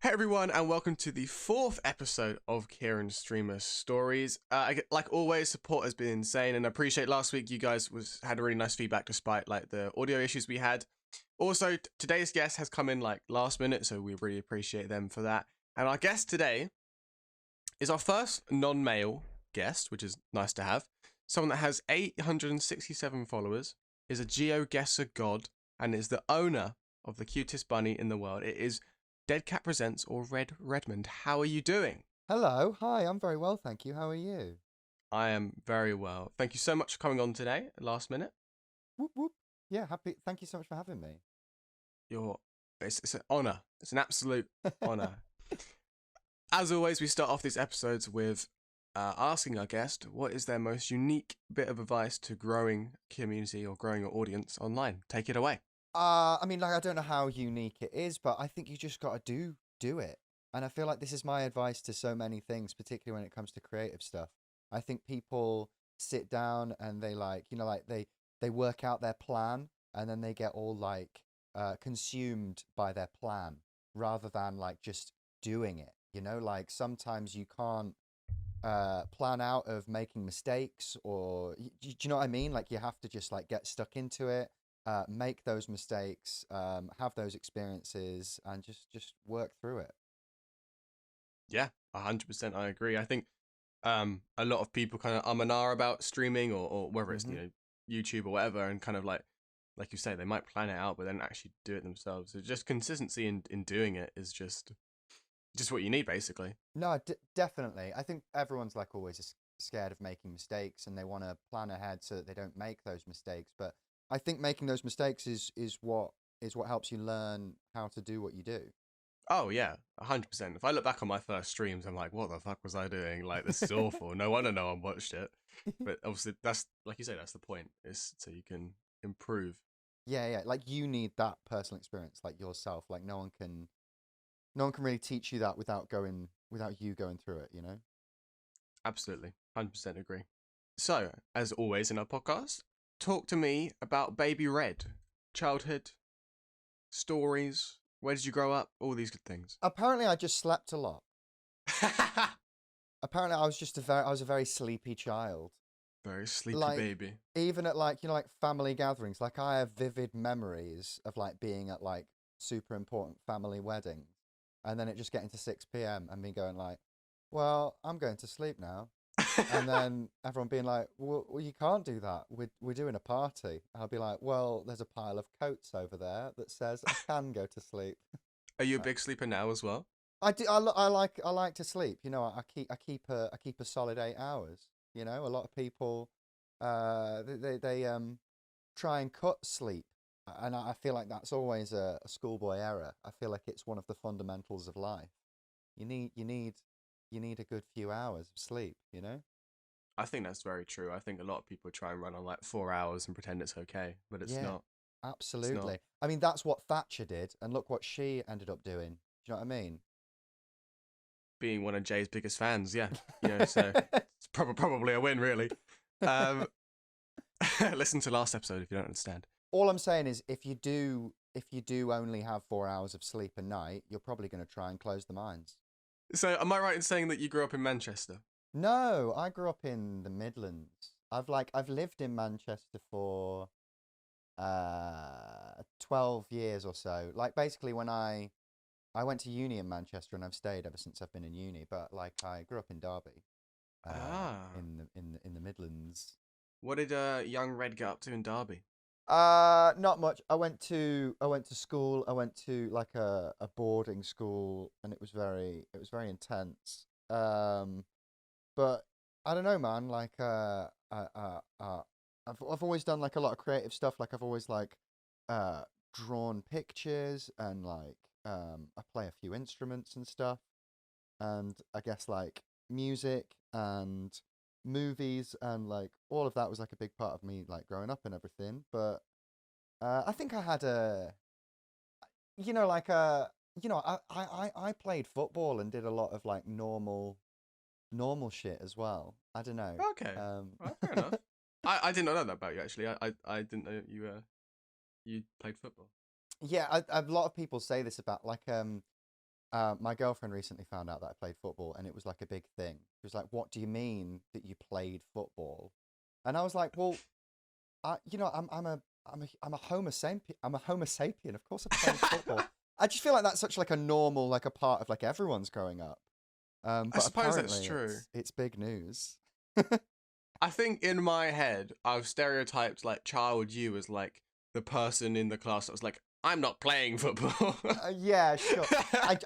Hey everyone, and welcome to the fourth episode of Kieran's Streamer Stories. Like always, support has been insane, and I appreciate last week you guys had a really nice feedback despite like the audio issues we had. Also, today's guest has come in like last minute, so we really appreciate them for that. And our guest today is our first non-male guest, which is nice to have. Someone that has 867 followers, is a Geogessr god, and is the owner of the cutest bunny in the world. It is DEADCAT Presents or Red Redmond. How are you doing? Hello, hi, I'm very well, thank you. How are you? I am very well. Thank you so much for coming on today, last minute. Whoop whoop. Yeah, happy. Thank you so much for having me. It's an honor. It's an absolute honor. As always, we start off these episodes with asking our guest what is their most unique bit of advice to growing community or growing your audience online. Take it away. I mean, like, I don't know how unique it is, but I think you just gotta do it. And I feel like this is my advice to so many things, particularly when it comes to creative stuff. I think people sit down and they they work out their plan and then they get all consumed by their plan rather than like just doing it. Like sometimes you can't plan out of making mistakes or do you know what I mean? Like you have to just like get stuck into it, make those mistakes, have those experiences, and just work through it. Yeah, 100%. I agree. I think a lot of people kind of and ah about streaming or whether it's Hmm. YouTube or whatever, and kind of like you say, they might plan it out but then actually do it themselves. So just consistency in doing it is just what you need basically. No, definitely. I think everyone's like always scared of making mistakes, and they want to plan ahead so that they don't make those mistakes. But I think making those mistakes is what helps you learn how to do what you do. Oh yeah, 100%. If I look back on my first streams, I'm like, what the fuck was I doing? Like, this is awful. No wonder no one watched it. But obviously, that's like you say, that's the point. Is so you can improve. Yeah, yeah. Like you need that personal experience, like yourself. Like no one can really teach you that without you going through it. Absolutely, 100% agree. So, as always in our podcast, talk to me about Baby Red, childhood stories. Where did you grow up? All these good things. Apparently, I just slept a lot. Apparently, I was a very sleepy child. Very sleepy Like baby. even at like family gatherings, like I have vivid memories of like being at like super important family weddings, and then it just getting to 6 p.m. and me going like, "Well, I'm going to sleep now." And then everyone being like, well, you can't do that. We're doing a party. And I'll be like, well, there's a pile of coats over there that says I can go to sleep. Are you a Uh, big sleeper now as well? I do. I like to sleep. I keep a solid 8 hours. A lot of people, they try and cut sleep, and I feel like that's always a schoolboy error. I feel like it's one of the fundamentals of life. You need a good few hours of sleep. I think that's very true. I think a lot of people try and run on like 4 hours and pretend it's okay, but it's Yeah, not. It's not. absolutely. I mean, that's what Thatcher did, and look what she ended up doing. Do you know what I mean? Being one of Jay's biggest fans, yeah. So it's probably a win, really. Um, listen to last episode if you don't understand. All I'm saying is, if you do only have 4 hours of sleep a night, you're probably going to try and close the mines. So, am I right in saying that you grew up in Manchester? No, I grew up in the Midlands. I've lived in Manchester for 12 years or so. Like basically when I went to uni in Manchester and I've stayed ever since I've been in uni, but like I grew up in Derby, Ah, in the Midlands. what did young Red get up to in Derby? Not much. I went to school. I went to like a boarding school, and it was very intense. But I don't know, man. Like I've always done like a lot of creative stuff. Like I've always like uh drawn pictures and like I play a few instruments and stuff, and I guess like music and movies and like all of that was like a big part of me like growing up and everything. But I think I had like I played football and did a lot of like normal shit as well. I don't know. Okay, Um, well, fair enough. I did not know that about you actually. I didn't know you played football. yeah, a lot of people say this about like my girlfriend recently found out that I played football, and it was like a big thing. She was like, "What do you mean that you played football?" And I was like, "Well, I'm a Homo sapien. I'm a Homo sapien. Of course, I played football. I just feel like that's such like a normal, like a part of like everyone's growing up. I But suppose that's apparently, true. it's big news. I think in my head, I've stereotyped like child you as like the person in the class that was like, I'm not playing football. Yeah, sure.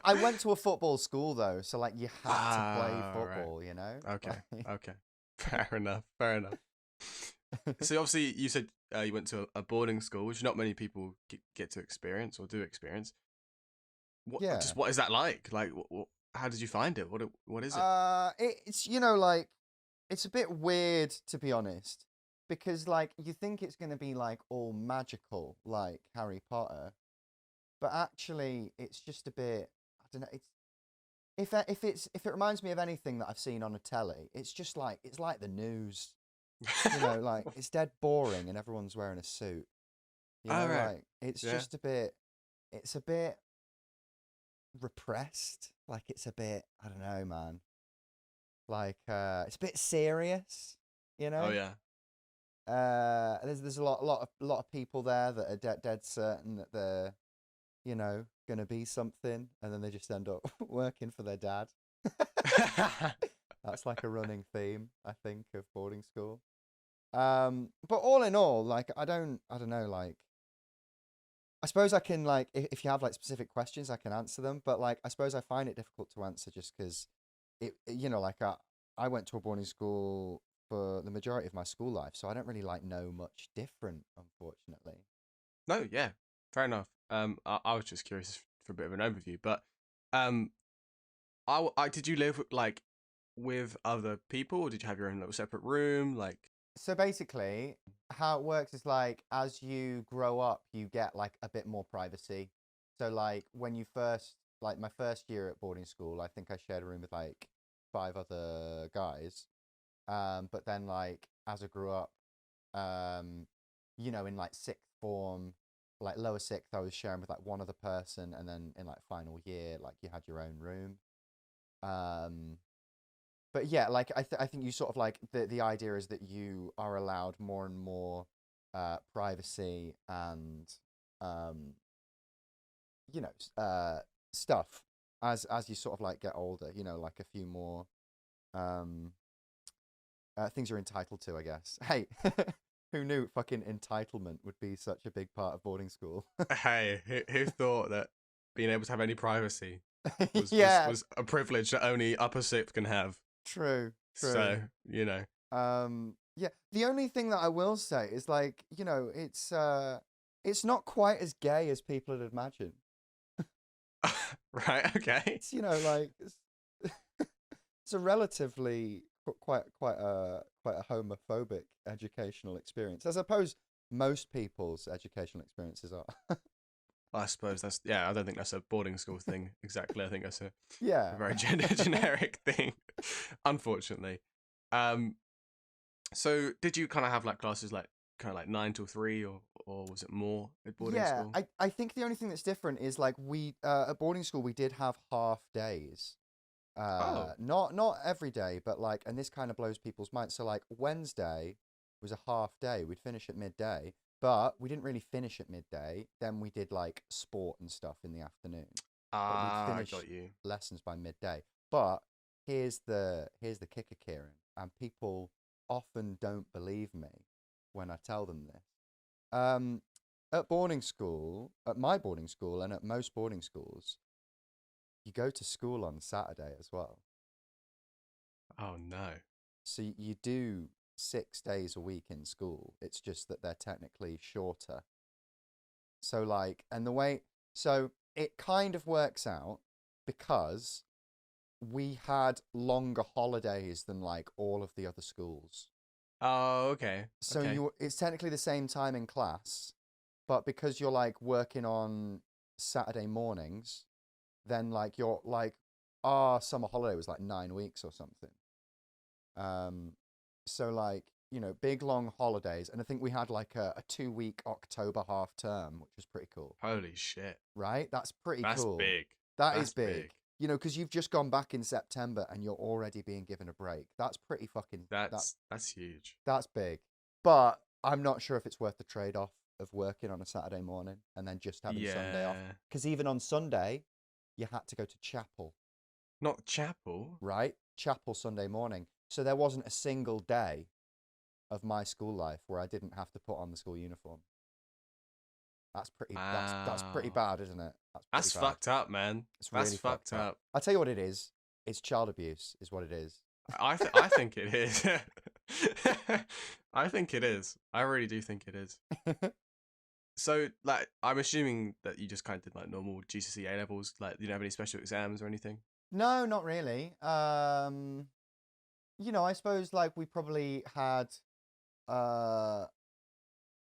I went to a football school though, so like you had to play Right. football, you know? Okay. Like, Okay. Fair enough. Fair enough. So obviously you said you went to a boarding school, which not many people get to experience or do experience. yeah. What is that like? Like, how did you find it? What is it? It's like it's a bit weird to be honest, because like you think it's gonna be like all magical like Harry Potter, but actually it's just a bit. I don't know. It's if it reminds me of anything that I've seen on a telly, it's like the news. Like it's dead boring and everyone's wearing a suit. All right. Like it's Yeah. just a bit. It's a bit repressed. Like it's a bit. I don't know, man. Like it's a bit serious. You Oh know. yeah. There's a lot of people there that are dead certain that they're gonna be something, and then they just end up working for their dad. That's like a running theme, I think, of boarding school. But all in all, like I don't know, like I suppose I can like if you have like specific questions, I can answer them. But like I suppose I find it difficult to answer just because like I went to a boarding school for the majority of my school life, so I don't really like know much different, unfortunately. No, yeah, fair enough. I was just curious for a bit of an overview, but um, did you live like with other people, or did you have your own little separate room? Like, So basically, how it works is like as you grow up, you get like a bit more privacy. So like when you first like my first year at boarding school, I think I shared a room with like five other guys. But then like as I grew up, um, in like sixth form, like lower sixth, I was sharing with like one other person, and then in like final year, like you had your own room. Um, but yeah, like I think you sort of like the idea is that you are allowed more and more privacy and um stuff as you sort of like get older, like a few more um things you're entitled to, I guess. Hey, who knew fucking entitlement would be such a big part of boarding school? hey, who thought that being able to have any privacy was was Yeah, was a privilege that only upper sixth can have? true. So you know, Yeah, the only thing that I will say is like, it's not quite as gay as people would imagine. right? Okay. It's like it's a relatively quite a homophobic educational experience. I suppose most people's educational experiences are. I suppose that's yeah. I don't think that's a boarding school thing exactly. I think that's a Yeah. very generic thing, unfortunately. Um, so did you kind of have like classes like kind of like 9 till 3, or was it more at boarding Yeah, school? I think the only thing that's different is like we at boarding school we did have half days. Oh, Not every day, but like, and this kind of blows people's minds. So like Wednesday was a half day. We'd finish at midday, but we didn't really finish at midday. Then we did like sport and stuff in the afternoon, but we'd I finish got you. lessons by midday. But here's the kicker, Kieran, and people often don't believe me when I tell them this. Um, at boarding school, at my boarding school, and at most boarding schools, you go to school on Saturday as well. Oh no. So you do 6 days a week in school. It's just that they're technically shorter. So like, and the way, so it kind of works out because we had longer holidays than like all of the other schools. Oh, okay. So Okay. it's technically the same time in class, but because you're like working on Saturday mornings, then like you're like, our summer holiday was like 9 weeks or something. Um, so like, big long holidays, and I think we had like a 2 week October half term, which was pretty cool. Holy shit. Right? That's pretty That's cool. big. That is That's big. big. You know, because you've just gone back in September and you're already being given a break. That's pretty fucking. That's huge. That's big. But I'm not sure if it's worth the trade off of working on a Saturday morning and then just having Sunday off. Yeah. Because even on Sunday, you had to go to chapel, Not chapel. right? Chapel Sunday morning. So there wasn't a single day of my school life where I didn't have to put on the school uniform. That's pretty. That's pretty Wow. bad, isn't it? That's pretty bad. fucked up, man. It's That's really fucked up. I'll tell you what it is. It's child abuse, is what it is. I think it is. I think it is. I really do think it is. So, like, I'm assuming that you just kind of did like normal GCSE A levels. Like, you don't have any special exams or anything. No, not really. You know, I suppose like we probably had, uh,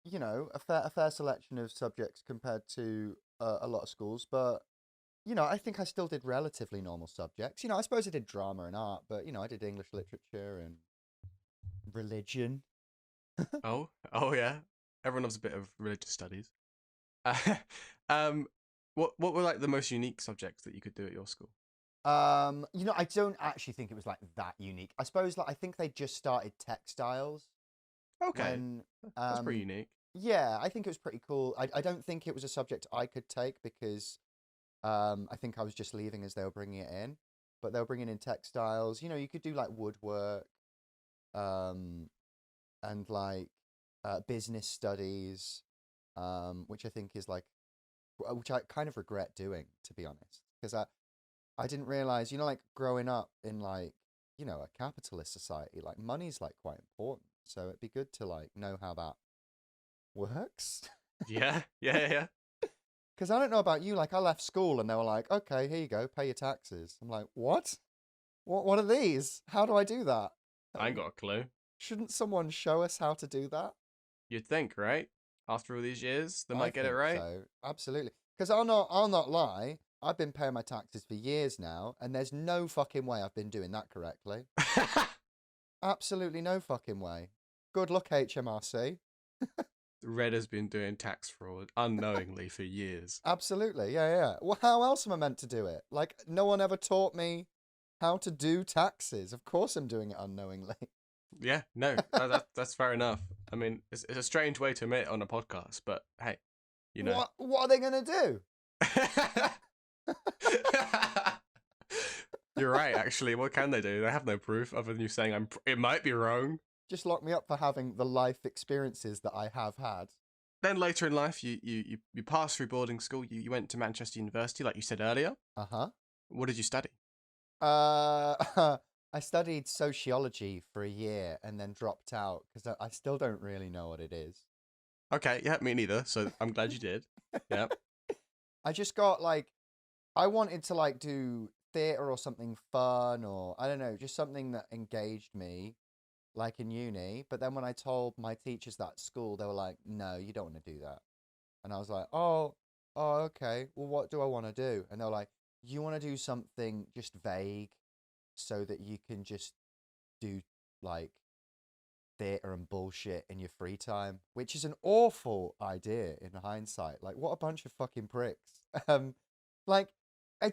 you know, a fair selection of subjects compared to a lot of schools, but you know, I think I still did relatively normal subjects. You know, I suppose I did drama and art, but you know, I did English literature and religion. Oh yeah. Everyone loves a bit of religious studies. Uh, um, what were like the most unique subjects that you could do at your school? You know, I don't actually think it was like that unique. I suppose like I think they just started textiles Okay, when that's pretty unique. yeah, I think it was pretty cool. I don't think it was a subject I could take because I think I was just leaving as they were bringing it in, but they were bringing in textiles. You know, you could do like woodwork, um, and like business studies, which I think is like, which I kind of regret doing, to be honest, because I didn't realize, you know, like growing up in like, you know, a capitalist society, like money's like quite important. So it'd be good to like know how that works. Yeah, yeah. Because I don't know about you, like I left school and they were like, okay, here you go, pay your taxes. I'm like, what? What are these? How do I do that? I ain't got a clue. Shouldn't someone show us how to do that? You'd think, right? After all these years, they I might get it think right. so. Absolutely. Because I'll not lie. I've been paying my taxes for years now, and there's no fucking way I've been doing that correctly. Absolutely no fucking way. Good luck, HMRC. Red has been doing tax fraud unknowingly for years. Absolutely, yeah. Well, how else am I meant to do it? Like, no one ever taught me how to do taxes. Of course I'm doing it unknowingly. Yeah, no, that's fair enough. I mean, it's a strange way to admit it on a podcast, but hey, you know. What are they going to do? You're right, actually. What can they do? They have no proof other than you saying it might be wrong. Just lock me up for having the life experiences that I have had. Then later in life, you passed through boarding school. You went to Manchester University, like you said earlier. Uh-huh. What did you study? I studied sociology for a year and then dropped out because I still don't really know what it is. Okay, yeah, me neither. So I'm glad you did. Yeah. I just got like, I wanted to like do theatre or something fun or I don't know, just something that engaged me like in uni. But then when I told my teachers that at school, they were like, no, you don't want to do that. And I was like, oh, okay. Well, what do I want to do? And they were like, you want to do something just vague so that you can just do like theatre and bullshit in your free time, which is an awful idea in hindsight. Like, what a bunch of fucking pricks. Like,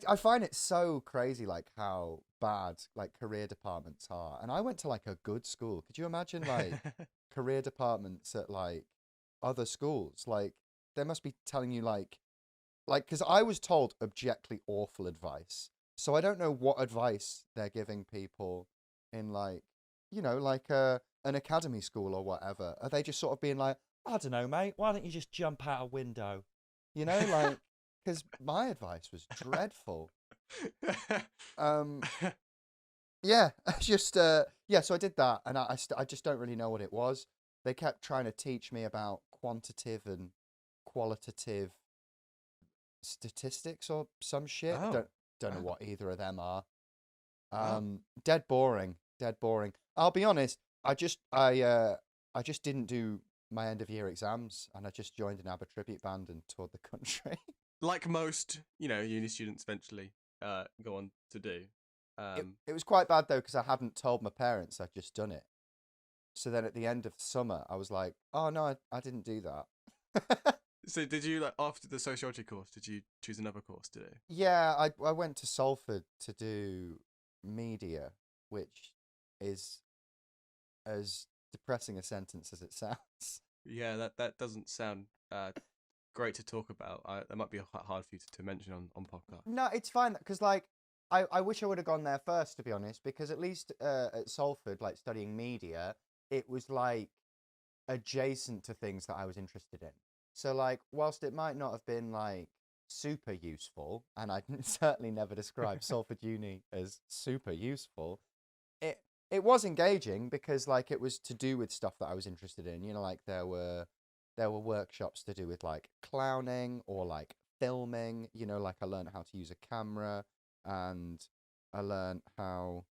I find it so crazy, like how bad like career departments are. And I went to like a good school. Could you imagine like career departments at like other schools? Like, they must be telling you like because I was told objectively awful advice. So I don't know what advice they're giving people in like, you know, like an academy school or whatever. Are they just sort of being like, I don't know, mate, why don't you just jump out a window? You know, like, because my advice was dreadful. Yeah, just yeah. So I did that, and I just don't really know what it was. They kept trying to teach me about quantitative and qualitative statistics or some shit. Oh, Don't know what either of them are. wow. Dead boring. Dead boring. I'll be honest. I just didn't do my end of year exams, and I just joined an ABBA tribute band and toured the country. Like most, uni students eventually go on to do. It was quite bad though because I hadn't told my parents I'd just done it. So then at the end of summer, I was like, "Oh no, I didn't do that." So did you like after the sociology course? Did you choose another course to do? Yeah, I went to Salford to do media, which is as depressing a sentence as it sounds. Yeah, that doesn't sound great to talk about. That might be quite hard for you to mention on podcast. No, it's fine because like I wish I would have gone there first, to be honest, because at least at Salford, like studying media, it was like adjacent to things that I was interested in. So like, whilst it might not have been like super useful, and I certainly never describe Salford Uni as super useful, it it was engaging because like it was to do with stuff that I was interested in. You know, like there were workshops to do with like clowning or like filming. You know, like I learned how to use a camera, and I learned how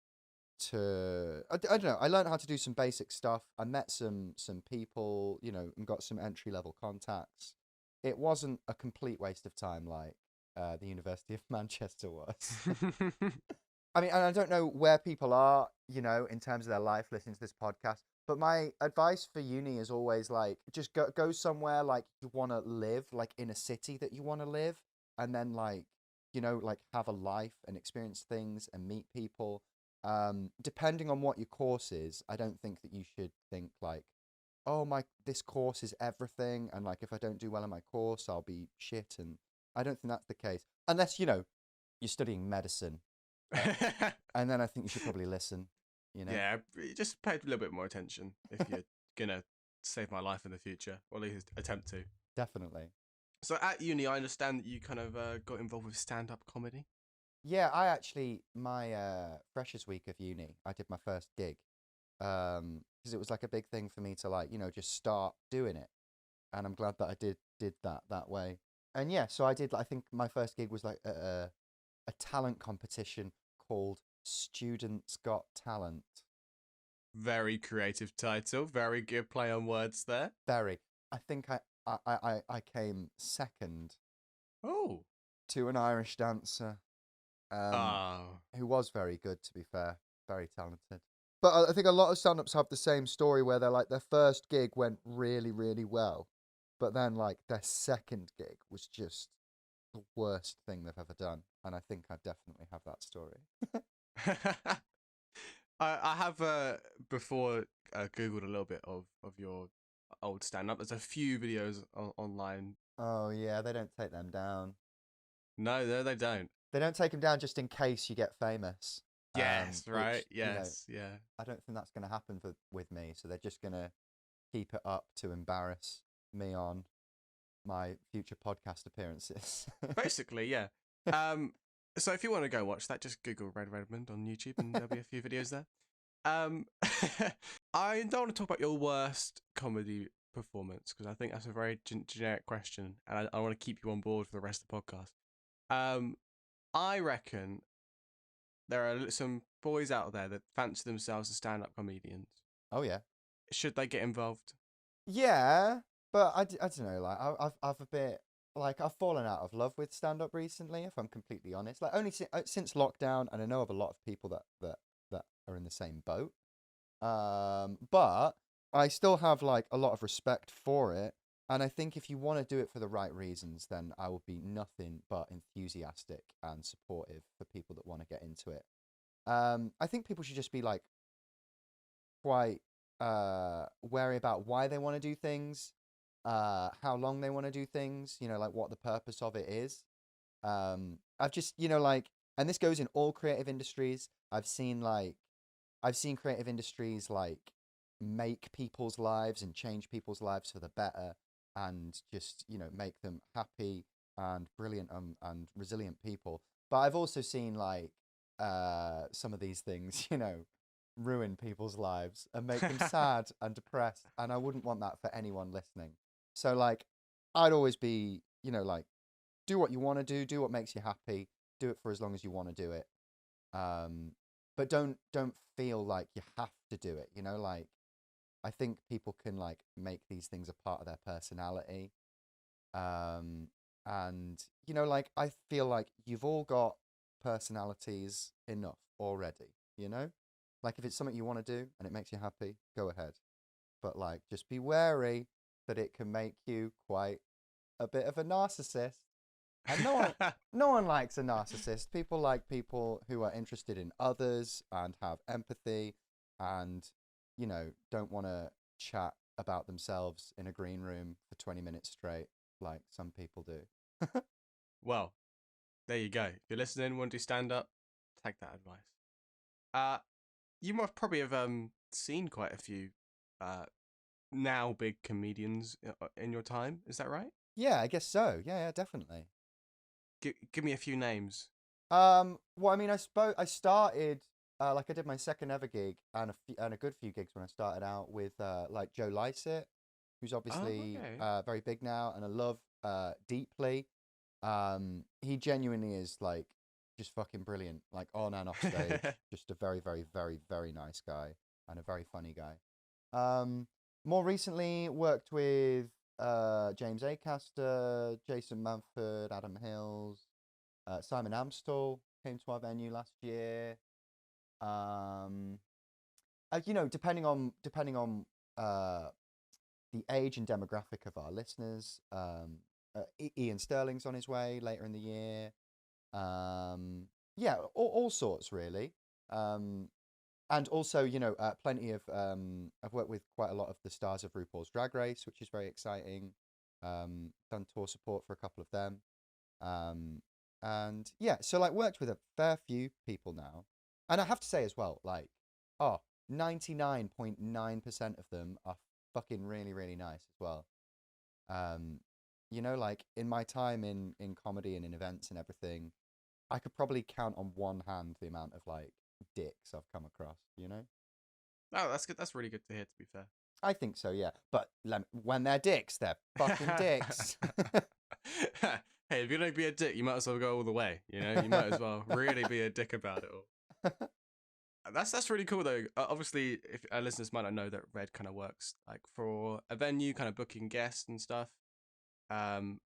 I don't know. I learned how to do some basic stuff. I met some people, you know, and got some entry level contacts. It wasn't a complete waste of time like the University of Manchester was. I mean, and I don't know where people are, you know, in terms of their life listening to this podcast. But my advice for uni is always like, just go somewhere like you want to live, like in a city that you want to live, and then like, you know, like have a life and experience things and meet people. Depending on what your course is, I don't think that you should think like, oh my, this course is everything, and like if I don't do well in my course, I'll be shit. And I don't think that's the case, unless you know you're studying medicine and then I think you should probably listen, you know? Yeah, just pay a little bit more attention if you're gonna save my life in the future, or at least attempt to. Definitely. So at uni, I understand that you kind of got involved with stand-up comedy. Yeah, I actually, my freshers week of uni, I did my first gig. Because it was like a big thing for me to like, you know, just start doing it. And I'm glad that I did that way. And yeah, so I did, I think my first gig was like a talent competition called Students Got Talent. Very creative title. Very good play on words there. Very. I think I came second Oh. to an Irish dancer. Oh. Who was very good, to be fair, very talented. But I think a lot of stand-ups have the same story where they're like their first gig went really, really well, but then like their second gig was just the worst thing they've ever done. And I think I definitely have that story. I have before googled a little bit of your old stand-up. There's a few videos online. Oh yeah, they don't take them down. No, they don't. They don't take them down just in case you get famous. Yes, right. Which, you know, Yes, yeah. I don't think that's going to happen with me. So they're just going to keep it up to embarrass me on my future podcast appearances. Basically, yeah. So if you want to go watch that, just Google Red Redmond on YouTube, and there'll be a few videos there. I don't want to talk about your worst comedy performance because I think that's a very generic question, and I want to keep you on board for the rest of the podcast. I reckon there are some boys out there that fancy themselves as stand-up comedians. Oh yeah. Should they get involved? Yeah, but I don't know. Like I've a bit like I've fallen out of love with stand up recently. If I'm completely honest, like only since lockdown, and I know of a lot of people that are in the same boat. But I still have like a lot of respect for it, and I think if you want to do it for the right reasons, then I will be nothing but enthusiastic and supportive for people that want to get into it. I think people should just be like quite wary about why they want to do things, how long they want to do things, you know, like what the purpose of it is. I've just, you know, like, and this goes in all creative industries. I've seen creative industries like make people's lives and change people's lives for the better, and just, you know, make them happy and brilliant and resilient people. But I've also seen like some of these things, you know, ruin people's lives and make them sad and depressed. And I wouldn't want that for anyone listening. So, like, I'd always be, you know, like, do what you want to do what makes you happy, do it for as long as you want to do it. Um, but don't feel like you have to do it, you know, like, I think people can, like, make these things a part of their personality. Um, and, you know, like, I feel like you've all got personalities enough already, you know? Like, if it's something you want to do and it makes you happy, go ahead. But, like, just be wary that it can make you quite a bit of a narcissist. And no one likes a narcissist. People like people who are interested in others and have empathy and, don't want to chat about themselves in a green room for 20 minutes straight like some people do. Well, there you go. If you're listening, want to stand up, take that advice. You must probably have seen quite a few now big comedians in your time. Is that right? Yeah, I guess so. Yeah, definitely. Give me a few names. Well, I mean, I started like I did my second ever gig and a good few gigs when I started out with like Joe Lycett, who's Oh, obviously okay. very big now, and I love deeply. He genuinely is like just fucking brilliant, like on and off stage. Just a very, very, very, very nice guy and a very funny guy. More recently worked with James Acaster, Jason Manford, Adam Hills, Simon Amstell came to our venue last year. Um, depending on the age and demographic of our listeners, Ian Sterling's on his way later in the year. Yeah, all sorts really. And also, plenty of I've worked with quite a lot of the stars of RuPaul's Drag Race, which is very exciting. Done tour support for a couple of them. Um, and yeah, so like worked with a fair few people now. And I have to say as well, like, 99.9% of them are fucking really, really nice as well. Um, like in my time in comedy and in events and everything, I could probably count on one hand the amount of like dicks I've come across, Oh, that's good. That's really good to hear. To be fair. I think so, yeah. But when they're dicks, they're fucking dicks. Hey, if you're gonna be a dick, you might as well go all the way. You might as well really be a dick about it all. That's really cool though. Obviously, if our listeners might not know that Red kind of works like for a venue, kind of booking guests and stuff. Um,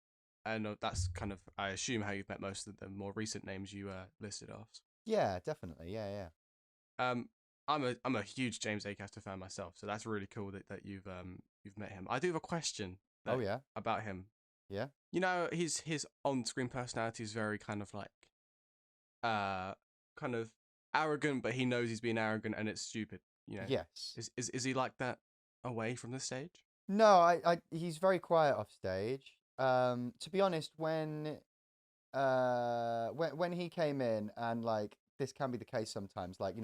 and that's kind of, I assume, how you've met most of the more recent names you listed off. Yeah, definitely. Yeah. Um, I'm a huge James Acaster fan myself, so that's really cool that you've met him. I do have a question Oh that yeah. about him. Yeah. His on-screen personality is very kind of like uh kind of arrogant, but he knows he's being arrogant and it's stupid. Yes. Is he like that away from the stage? No, he's very quiet off stage. To be honest, when he came in, and like this can be the case sometimes, like,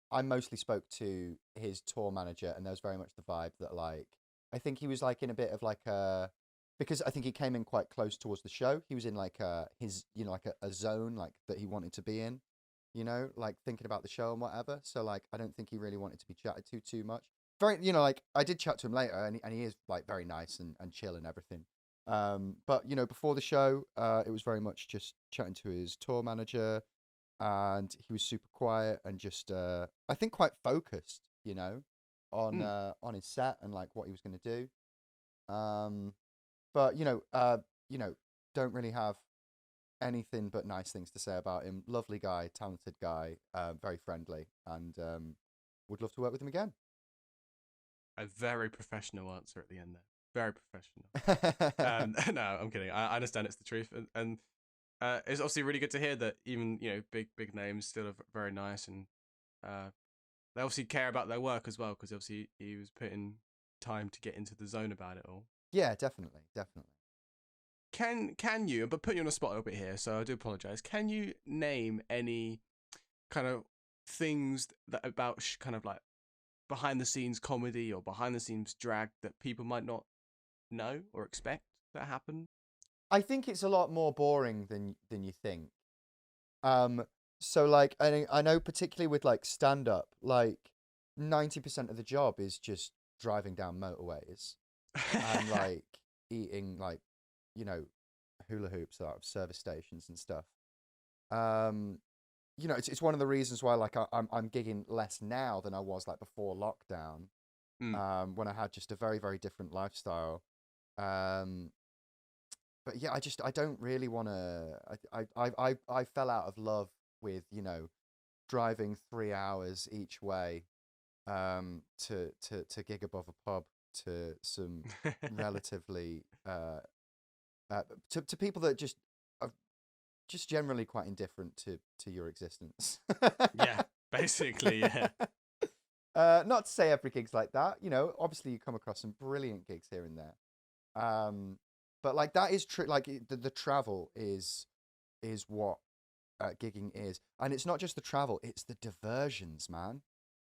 I mostly spoke to his tour manager, and there was very much the vibe that like I think he was like in a bit of like a because I think he came in quite close towards the show. He was in like his like a zone like that he wanted to be in, like thinking about the show and whatever. So like I don't think he really wanted to be chatted to too much. Very, like I did chat to him later, and he is like very nice and chill and everything. But before the show, it was very much just chatting to his tour manager, and he was super quiet and just I think quite focused, Mm. on his set and like what he was going to do. But don't really have anything but nice things to say about him. Lovely guy, talented guy, very friendly, and would love to work with him again. A very professional answer at the end there. Very professional. No, I'm kidding. I understand it's the truth, and it's obviously really good to hear that even big names still are very nice, and they obviously care about their work as well, because obviously he was putting time to get into the zone about it all. Yeah, definitely. Can you? But putting you on the spot a little bit here, so I do apologize. Can you name any kind of things that about kind of like behind the scenes comedy or behind the scenes drag that people might not know or expect that happen? I think it's a lot more boring than you think. Um, so like I know particularly with like stand up, like 90% of the job is just driving down motorways and like eating like, you know, hula hoops out of service stations and stuff. Um, it's one of the reasons why like I'm gigging less now than I was like before lockdown. Mm. When I had just a very, very different lifestyle. Um, but yeah, I don't really want to. I fell out of love with driving 3 hours each way to gig above a pub to some relatively to people that just are just generally quite indifferent to your existence. Yeah, basically, yeah. Not to say every gig's like that, you know. Obviously, you come across some brilliant gigs here and there. But like that is true. Like the travel is what gigging is, and it's not just the travel; it's the diversions, man.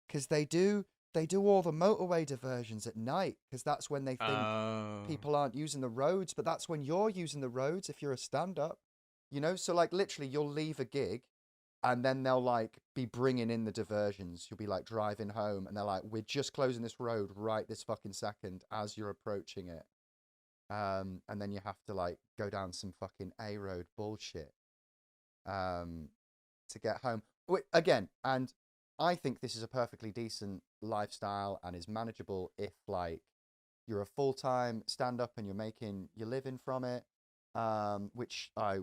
Because they do all the motorway diversions at night, because that's when they think Oh. people aren't using the roads, but that's when you're using the roads if you're a stand-up, you know. So like literally, you'll leave a gig, and then they'll like be bringing in the diversions. You'll be like driving home, and they're like, "We're just closing this road right this fucking second as you're approaching it." And then you have to like go down some fucking A road bullshit um, to get home. Again, and I think this is a perfectly decent lifestyle and is manageable if like you're a full-time stand-up and you're making your living from it, which I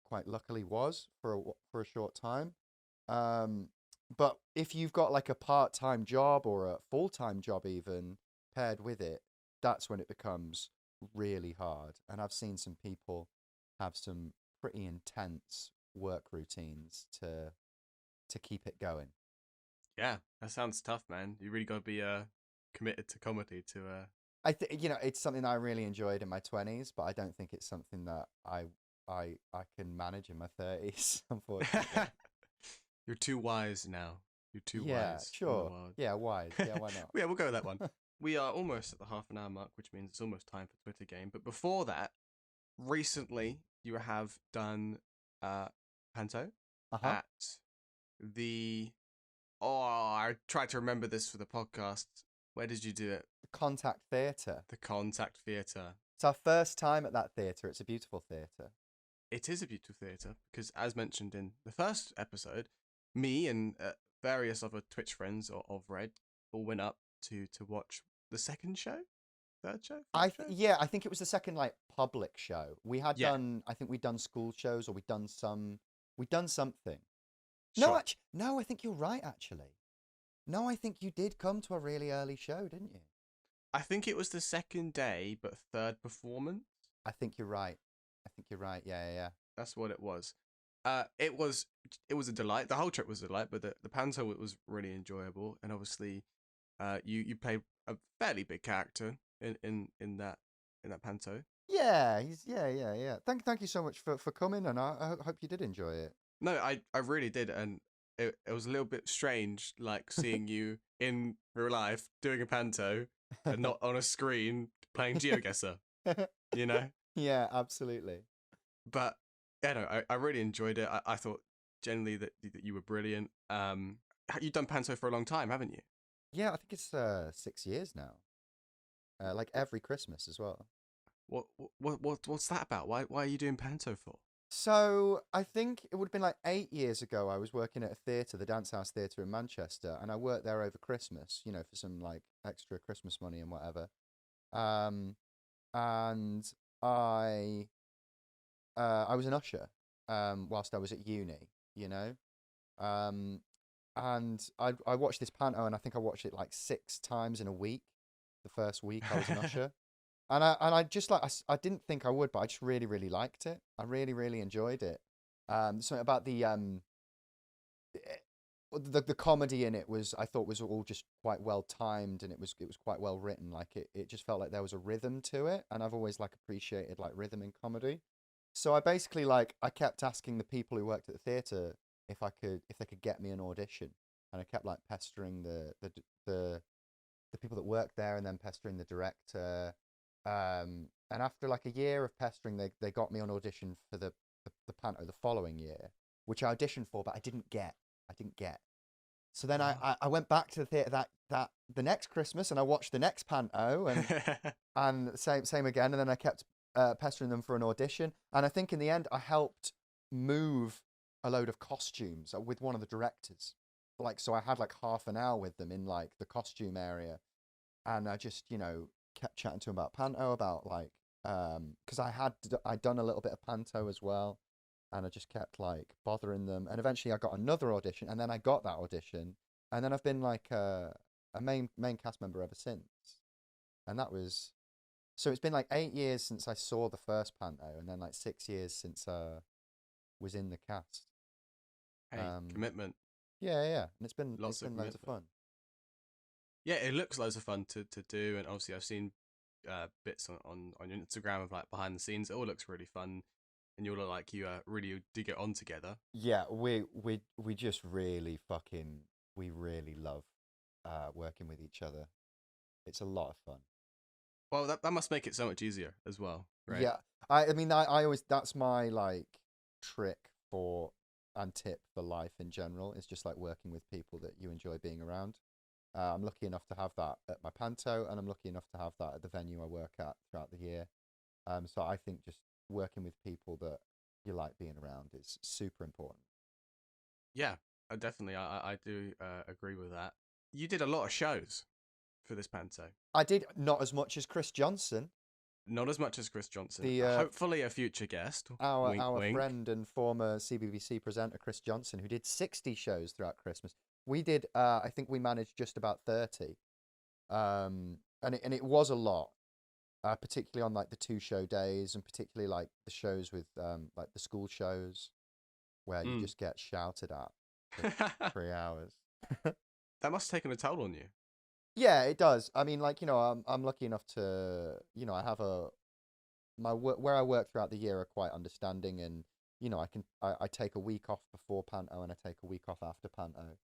quite luckily was for a short time. But if you've got like a part-time job or a full-time job even paired with it, that's when it becomes really hard. And I've seen some people have some pretty intense work routines to keep it going. Yeah, that sounds tough, man. You really got to be committed to comedy to I think it's something I really enjoyed in my 20s, but I don't think it's something that I can manage in my 30s, unfortunately. You're too wise now. You're too Yeah, wise in the sure. world. Yeah, wise. Yeah, why not? Yeah, we'll go with that one. We are almost at the half an hour mark, which means it's almost time for Twitter game. But before that, recently you have done Panto Uh-huh. at the. Oh, I tried to remember this for the podcast. Where did you do it? Contact Theatre. The Contact Theatre. It's our first time at that theatre. It's a beautiful theatre. It is a beautiful theatre because, as mentioned in the first episode, me and various other Twitch friends of Red all went up to watch the second show, third show, fourth show. Yeah, I think it was the second like public show. We had Yeah, done I think we'd done school shows, or we'd done something. sure. No, I think you're right actually. No, I think you did come to a really early show, didn't you? I think it was the second day, but third performance. I think you're right. I think you're right. Yeah, yeah, yeah. That's what it was. It was a delight. The whole trip was a delight, but the panto was really enjoyable, and obviously, you played a fairly big character in that panto. Yeah, yeah. Thank you so much for coming, and I hope you did enjoy it. No, I really did, and it was a little bit strange, like seeing you in real life doing a panto and not on a screen playing Geogessr, you know. Yeah, absolutely. But yeah, no, I really enjoyed it. I thought generally that you were brilliant. You've done panto for a long time, haven't you? Yeah, I think it's 6 years now. Like every Christmas as well. What's that about? Why are you doing panto for? So I think it would have been like 8 years ago. I was working at a theatre, the Dance House Theatre in Manchester, and I worked there over Christmas. For some like extra Christmas money and whatever. Um, and I was an usher. Whilst I was at uni. You know. Um, and I watched this panto, and I think I watched it like 6 times in a week. The first week I was an usher. And I just like I didn't think I would, but I just really really liked it. I really really enjoyed it. Something about the comedy in it was, I thought, was all just quite well timed, and it was quite well written. Like it just felt like there was a rhythm to it, and I've always like appreciated like rhythm in comedy. So I basically like I kept asking the people who worked at the theater if they could get me an audition, and I kept like pestering the people that worked there, and then pestering the director. And after like a year of pestering, they got me on audition for the panto the following year, which I auditioned for, but I didn't get. I didn't get. So then Oh. I went back to the theatre that the next Christmas, and I watched the next panto, and same again, and then I kept pestering them for an audition, and I think in the end I helped move a load of costumes with one of the directors. Like, so I had like half an hour with them in like the costume area, and I just kept chatting to him about panto, about like because I'd done a little bit of panto as well, and I just kept like bothering them, and eventually I got another audition, and then I got that audition, and then I've been like a main cast member ever since, and that was So it's been like 8 years since I saw the first Panto, and then like 6 years since was in the cast. Hey, commitment. Yeah, yeah, and it's been Lots of loads of commitment. fun. Yeah, it looks loads of fun to do, and obviously I've seen bits on your Instagram of like behind the scenes. It all looks really fun, and you all look like you really do get on together. Yeah, we just really we really love working with each other. It's a lot of fun. Well, that must make it so much easier as well, right? Yeah, I mean I always that's my like trick for and tip for life in general. It's just like working with people that you enjoy being around. I'm lucky enough to have that at my panto, and I'm lucky enough to have that at the venue I work at throughout the year. So I think just working with people that you like being around is super important. Yeah, definitely. I do agree with that. You did a lot of shows for this panto. I did not as much as Chris Johnson, Not as much as Chris Johnson. the Hopefully a future guest. Wink, our wink. friend and former CBBC presenter Chris Johnson, who did 60 shows throughout Christmas. We did, I think we managed just about 30, and it was a lot, particularly on like the 2 show days, and particularly like the shows with like the school shows where you just get shouted at for 3 hours. That must have taken a toll on you. Yeah, it does. I mean, like, I'm lucky enough to, I have my work where I work throughout the year are quite understanding, and I take a week off before panto, and I take a week off after panto,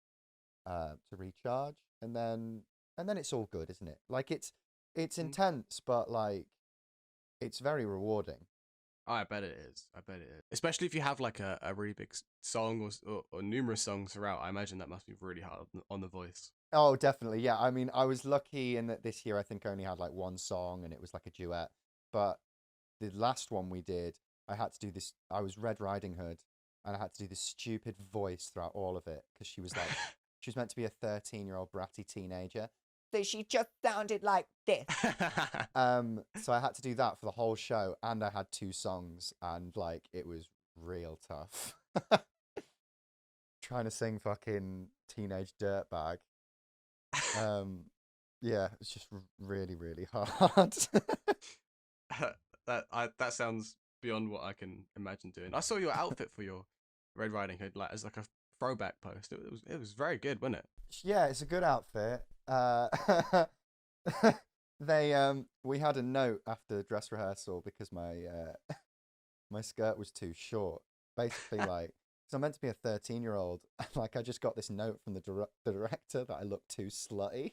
to recharge, and then it's all good, isn't it? Like it's intense, but like it's very rewarding. Oh, I bet it is. I bet it is. Especially if you have like a really big song or numerous songs throughout. I imagine that must be really hard on the voice. Oh, definitely. Yeah. I mean, I was lucky in that this year I think I only had like one song, and it was like a duet. But the last one we did, I had to do this. I was Red Riding Hood, and I had to do this stupid voice throughout all of it because she was like, she was meant to be a 13-year-old bratty teenager. So she just sounded like this. So I had to do that for the whole show, and I had 2 songs, and like it was real tough. Trying to sing fucking Teenage Dirtbag. Yeah, it's just really, really hard. That sounds beyond what I can imagine doing. I saw your outfit for your Red Riding Hood like as like a throwback post. It was very good, wasn't it? Yeah, it's a good outfit. We had a note after dress rehearsal because my skirt was too short. Basically, like, because I'm meant to be a 13-year-old, like I just got this note from the director that I look too slutty.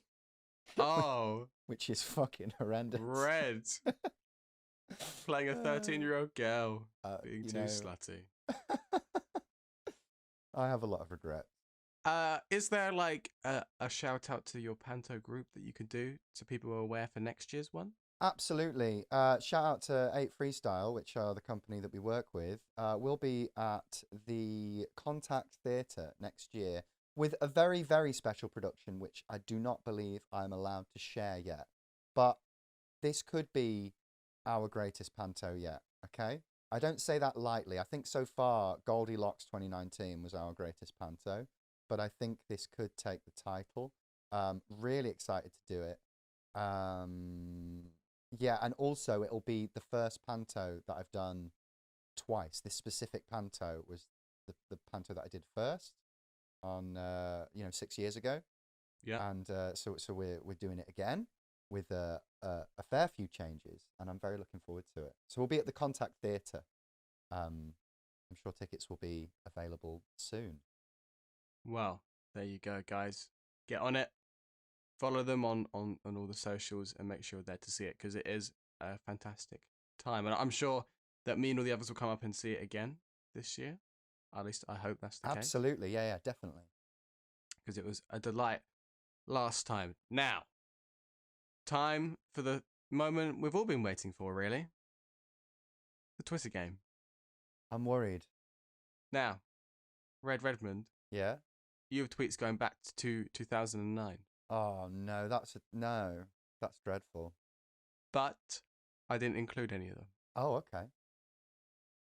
Oh, which is fucking horrendous. Red playing a 13-year-old girl being too slutty. I have a lot of regret. Is there like a shout out to your panto group that you could do so people are aware for next year's one? Absolutely. Shout out to 8 Freestyle, which are the company that we work with. We'll be at the Contact Theatre next year with a very, very special production, which I do not believe I'm allowed to share yet. But this could be our greatest panto yet, okay? I don't say that lightly. I think so far, Goldilocks 2019 was our greatest panto, but I think this could take the title. Really excited to do it. Yeah, and also it'll be the first panto that I've done twice. This specific panto was the panto that I did first on 6 years ago. Yeah. And so we're doing it again with a fair few changes, and I'm very looking forward to it. So we'll be at the Contact Theatre. I'm sure tickets will be available soon. Well, there you go, guys. Get on it. Follow them on all the socials and make sure you're there to see it because it is a fantastic time. And I'm sure that me and all the others will come up and see it again this year. At least I hope that's the case. Absolutely. Yeah, definitely. Because it was a delight last time. Now, time for the moment we've all been waiting for, really. The Twitter game. I'm worried. Now, Red Redmond. Yeah? You have tweets going back to 2009. Oh, no, that's dreadful. But I didn't include any of them. Oh, okay.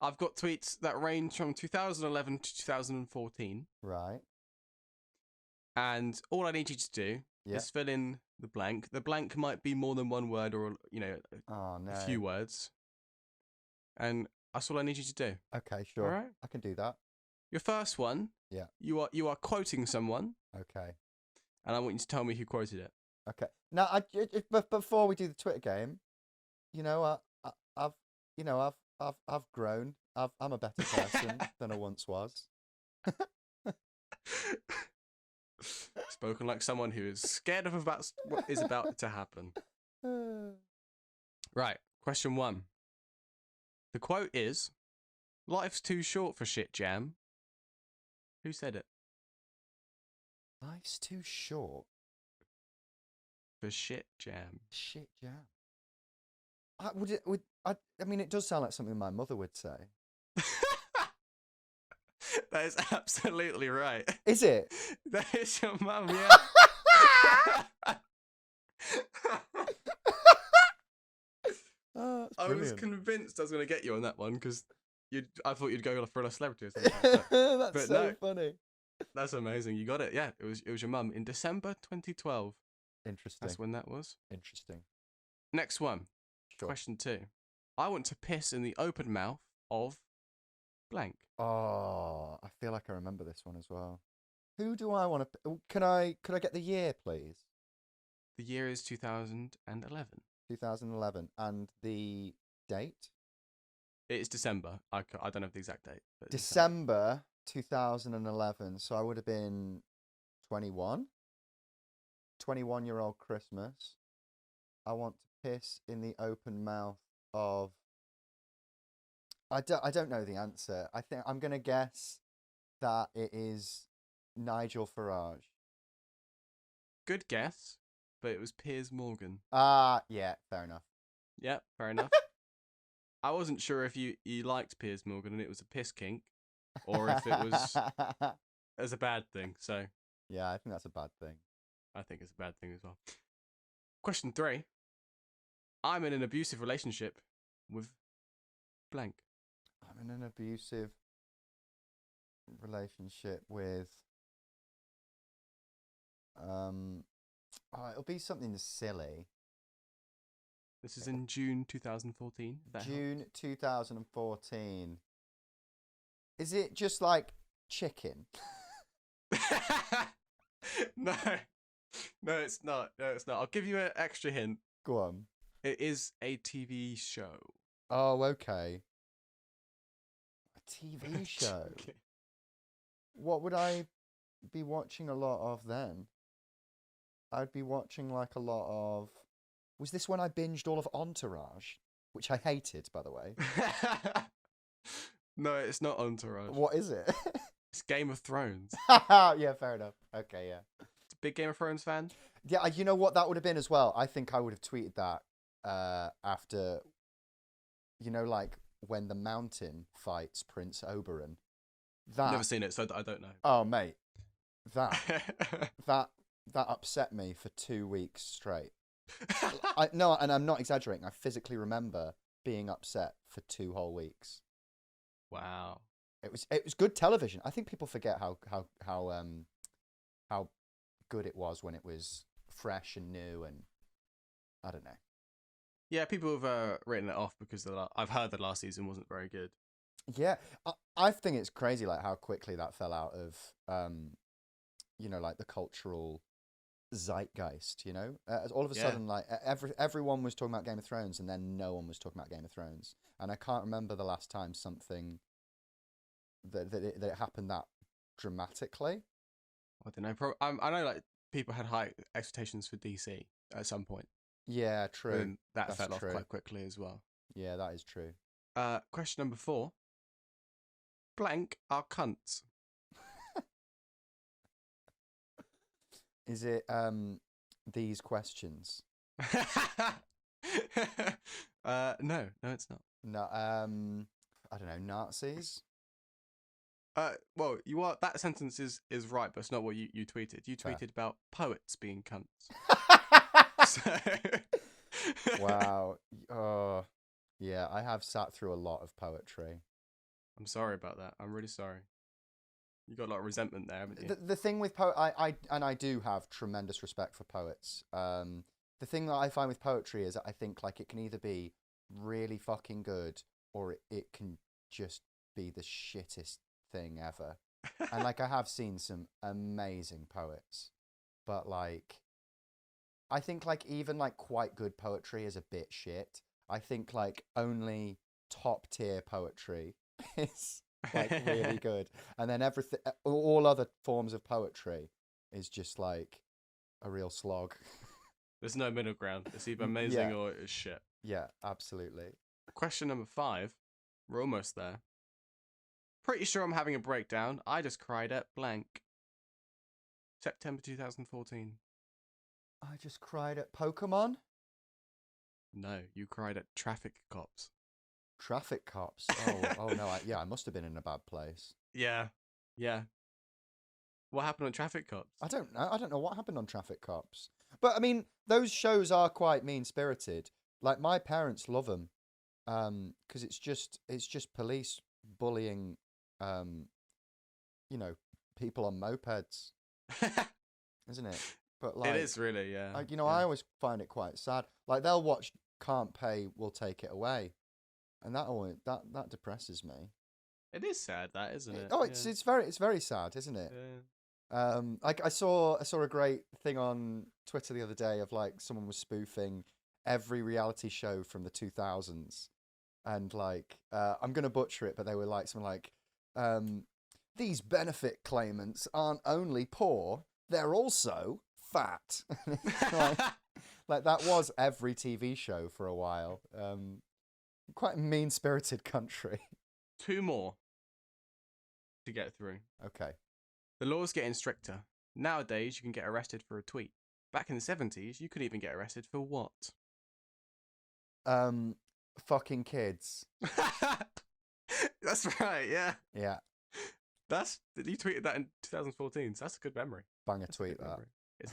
I've got tweets that range from 2011 to 2014. Right. And all I need you to do Yeah. Just fill in the blank. The blank might be more than one word or, Oh no. a few words. And that's all I need you to do. Okay, sure. All right? I can do that. Your first one. Yeah. You are quoting someone, Okay. and I want you to tell me who quoted it. Okay. Now, but before we do the Twitter game, I've, I've grown. I'm a better person than I once was. Spoken like someone who is scared of about what is about to happen. Right. Question 1. The quote is, "Life's too short for shit jam." Who said it? Life's too short For shit jam. shit jam. I mean, it does sound like something my mother would say. That is absolutely right. Is it? That is your mum, yeah. Oh, that's I was brilliant. convinced I was going to get you on that one because I thought you'd go for a celebrity or something like that. That's But so no. funny. That's amazing. You got it. Yeah, it was your mum in December 2012. Interesting. That's when that was. Interesting. Next one. Sure. Question 2. I want to piss in the open mouth of blank. Oh, I feel like I remember this one as well. Who do I want to? Could I get the year, please? The year is 2011. 2011, and the date? It is December. I don't have the exact date. But December 2011. So I would have been 21. 21-year-old Christmas. I want to piss in the open mouth of. I don't know the answer. I think I'm gonna guess that it is Nigel Farage. Good guess, but it was Piers Morgan. Yeah, fair enough. Yeah, fair enough. I wasn't sure if you liked Piers Morgan and it was a piss kink, or if it was as a bad thing. So yeah, I think that's a bad thing. I think it's a bad thing as well. Question 3. I'm in an abusive relationship with blank. I'm in an abusive relationship with. It'll be something silly. This is in June 2014. June 2014. Is it just like chicken? No, it's not. No, it's not. I'll give you an extra hint. Go on. It is a TV show. Oh, okay. A TV show. Okay. What would I be watching a lot of then? I'd be watching like a lot of. Was this when I binged all of Entourage, which I hated, by the way? No, it's not Entourage. What is it? It's Game of Thrones. Yeah, fair enough. Okay, yeah. Big Game of Thrones fan? Yeah, you know what that would have been as well? I think I would have tweeted that after, like when the Mountain fights Prince Oberyn. That. Never seen it, so I don't know. Oh, mate. That upset me for 2 weeks straight. No, and I'm not exaggerating. I physically remember being upset for 2 whole weeks. Wow. It was good television. I think people forget how good it was when it was fresh and new, and I don't know. Yeah, people have written it off because I've heard the last season wasn't very good. Yeah, I think it's crazy like how quickly that fell out of like the cultural zeitgeist. All of a sudden, like everyone was talking about Game of Thrones, and then no one was talking about Game of Thrones, and I can't remember the last time something that it happened that dramatically. I don't know. I know like people had high expectations for DC at some point. Yeah, true. And that That's fell off true. quite quickly as well. Yeah, that is true. Question number 4. Blank are cunts. Is it these questions? No, it's not. No, I don't know, Nazis? Well, that sentence is right, but it's not what you tweeted. You tweeted about poets being cunts. So... Wow. Oh, yeah, I have sat through a lot of poetry. I'm sorry about that. I'm really sorry. You got a lot of resentment there, haven't you? The thing with I do have tremendous respect for poets. The thing that I find with poetry is that I think like it can either be really fucking good or it can just be the shittest thing ever. And like I have seen some amazing poets, but like I think like even like quite good poetry is a bit shit. I think like only top tier poetry is like really good, and then everything, all other forms of poetry, is just like a real slog. There's no middle ground. It's either amazing or it's shit. Yeah, absolutely. Question number 5. We're almost there. Pretty sure I'm having a breakdown. I just cried at blank. September 2014. I just cried at Pokemon. No, you cried at traffic cops. Traffic cops. Oh no. I must have been in a bad place. Yeah. What happened on traffic cops? I don't know. I don't know what happened on Traffic Cops. But I mean, those shows are quite mean-spirited. Like my parents love them, because it's just police bullying, people on mopeds, isn't it? But like it is really, yeah. I always find it quite sad. Like they'll watch Can't Pay, We'll Take It Away, and that depresses me. It is sad, that, isn't it? It's very sad, isn't it? Yeah. Like I saw a great thing on Twitter the other day of like someone was spoofing every reality show from the 2000s, and like I'm gonna butcher it, but they were like something like, these benefit claimants aren't only poor, they're also fat. like that was every TV show for a while. Quite a mean-spirited country. 2 more to get through. Okay. The law's getting stricter. Nowadays, you can get arrested for a tweet. Back in the 70s, you could even get arrested for what? Fucking kids. That's right, yeah. Yeah. You tweeted that in 2014, so that's a good memory. Banger tweet, that.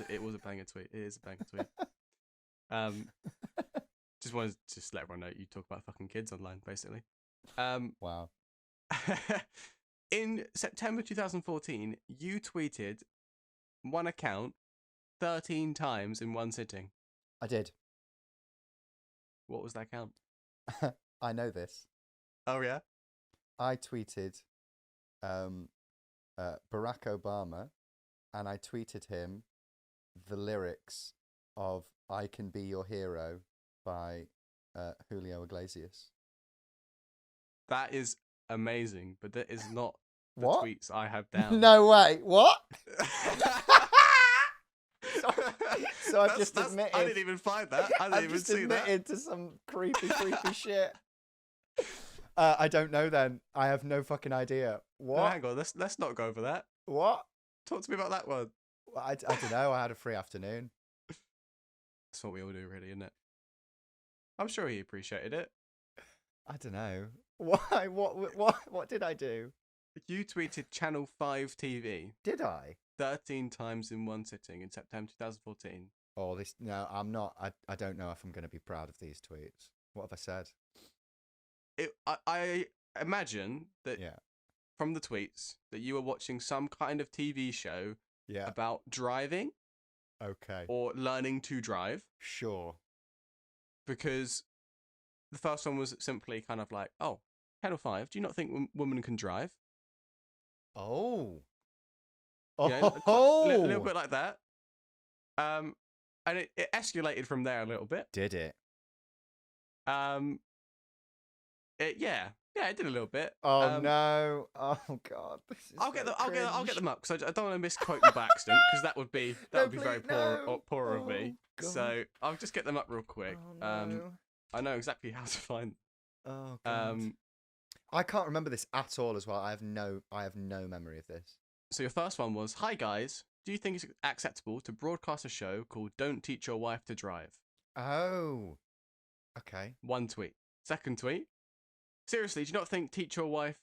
It was a banger tweet. It is a banger tweet. Just wanted to just let everyone know you talk about fucking kids online, basically. Wow. In September 2014, you tweeted one account 13 times in one sitting. I did. What was that count? I know this. Oh, yeah? I tweeted Barack Obama, and I tweeted him the lyrics of I Can Be Your Hero by Julio Iglesias. That is amazing, but that is not the What? tweets I have down. No way. What? So I've just admitted. I didn't even find that. I didn't even see that. I've just admitted to some creepy shit. I don't know then. I have no fucking idea. What? No, hang on, let's not go over that. What? Talk to me about that one. Well, I don't know. I had a free afternoon. That's what we all do, really, isn't it? I'm sure he appreciated it. I don't know. Why? What did I do? You tweeted Channel 5 TV. Did I? 13 times in one sitting in September 2014. Oh, no, I'm not. I don't know if I'm going to be proud of these tweets. What have I said? I imagine that from the tweets that you were watching some kind of TV show about driving. Okay. Or learning to drive. Sure. Because the first one was simply kind of like, oh, Channel 5, do you not think women can drive? Oh. Yeah, a little bit like that. And it escalated from there a little bit. Did it? It did a little bit. Oh no! Oh god! I'll get them up because I don't want to misquote you by accident because that would be very poor of me. God. So I'll just get them up real quick. Oh, no. I know exactly how to find. Oh god! I can't remember this at all. As well, I have no memory of this. So your first one was, "Hi guys, do you think it's acceptable to broadcast a show called Don't Teach Your Wife to Drive?" Oh, okay. One tweet. Second tweet. Seriously, do you not think Don't Teach Your Wife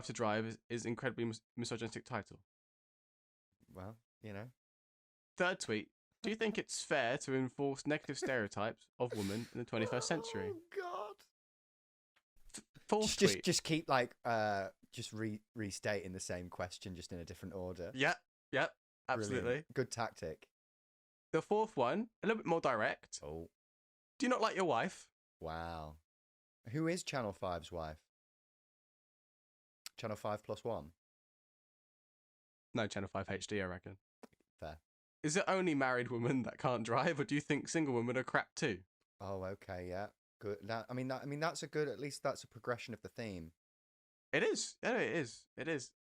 to Drive is incredibly misogynistic title? Well, you know. Third tweet. Do you think it's fair to enforce negative stereotypes of women in the 21st century? Oh god. Fourth tweet. Just keep like just restating the same question, just in a different order. Yep, absolutely. Brilliant. Good tactic. The fourth one, a little bit more direct. Oh, Do you not like your wife? wow. Who is Channel 5's wife? Channel 5+1? No, Channel 5 HD, I reckon. Fair. Is it only married women that can't drive, or do you think single women are crap too? Oh, okay, yeah. Good. That's a good, at least that's a progression of the theme. It is. Yeah, it is.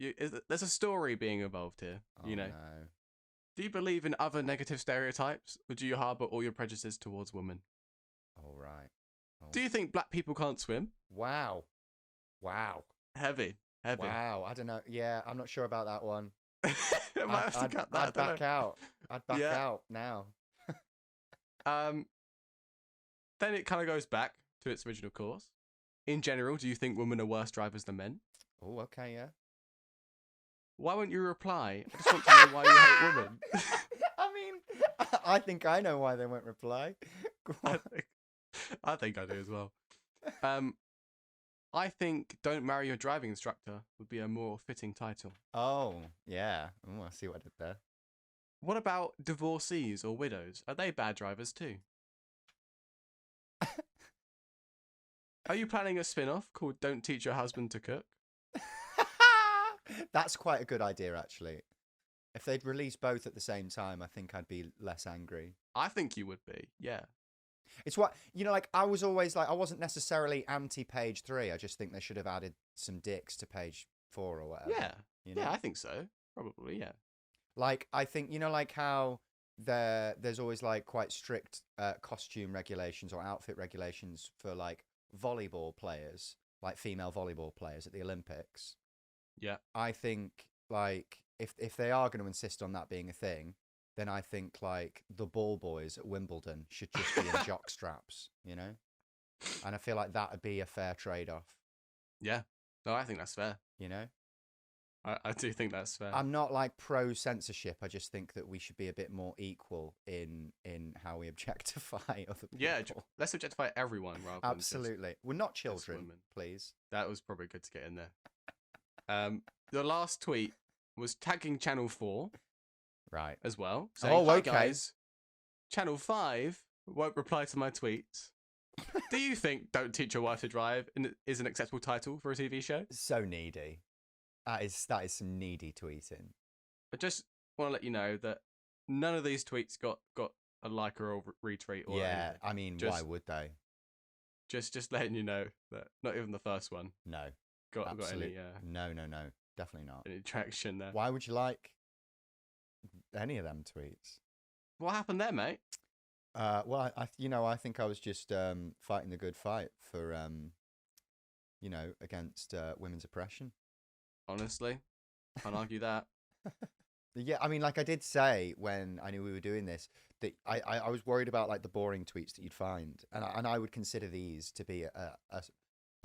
There's a story being involved here, Oh, you know. no. Do you believe in other negative stereotypes, or do you harbour all your prejudices towards women? All right. Oh. Do you think black people can't swim? Wow. Heavy. Wow. I don't know. Yeah, I'm not sure about that one. I'd back out. I'd back out now. Then it kind of goes back to its original course. In general, do you think women are worse drivers than men? Oh, okay, yeah. Why won't you reply? I just want to know why you hate women. I mean, I think I know why they won't reply. I think I do as well. I think "Don't Marry Your Driving Instructor" would be a more fitting title. Oh, yeah. Oh, I see what I did there. What about divorcees or widows? Are they bad drivers too? Are you planning a spin-off called "Don't Teach Your Husband to Cook"? That's quite a good idea, actually. If they'd release both at the same time, I think I'd be less angry. I think you would be, yeah. It's what, like, I was always like, I wasn't necessarily anti-page 3. I just think they should have added some dicks to page 4 or whatever. Yeah. You know? Yeah, I think so. Probably, yeah. Like, I think, like how there's always, like, quite strict costume regulations or outfit regulations for, like, volleyball players, like female volleyball players at the Olympics. Yeah. I think, like, if they are going to insist on that being a thing, then I think, like, the ball boys at Wimbledon should just be in jock straps, you know? And I feel like that would be a fair trade-off. Yeah. No, I think that's fair. You know? I do think that's fair. I'm not, like, pro-censorship. I just think that we should be a bit more equal in how we objectify other people. Yeah, let's objectify everyone rather than absolutely. We're not children, please. That was probably good to get in there. The last tweet was tagging Channel 4. Right. As well. Saying, okay. Guys, Channel 5 won't reply to my tweets. Do you think "Don't Teach Your Wife to Drive" is an acceptable title for a TV show? So needy. That is some needy tweeting. I just want to let you know that none of these tweets got a like or a retweet or anything. I mean, why would they? Just letting you know that not even the first one. No. Got any No. Definitely not. Any traction there. Why would you like any of them tweets? What happened there, mate? Well, I think I was just fighting the good fight for against women's oppression. Honestly, can't argue that. Yeah, I mean, like I did say when I knew we were doing this, that I was worried about, like, the boring tweets that you'd find, and I would consider these to be a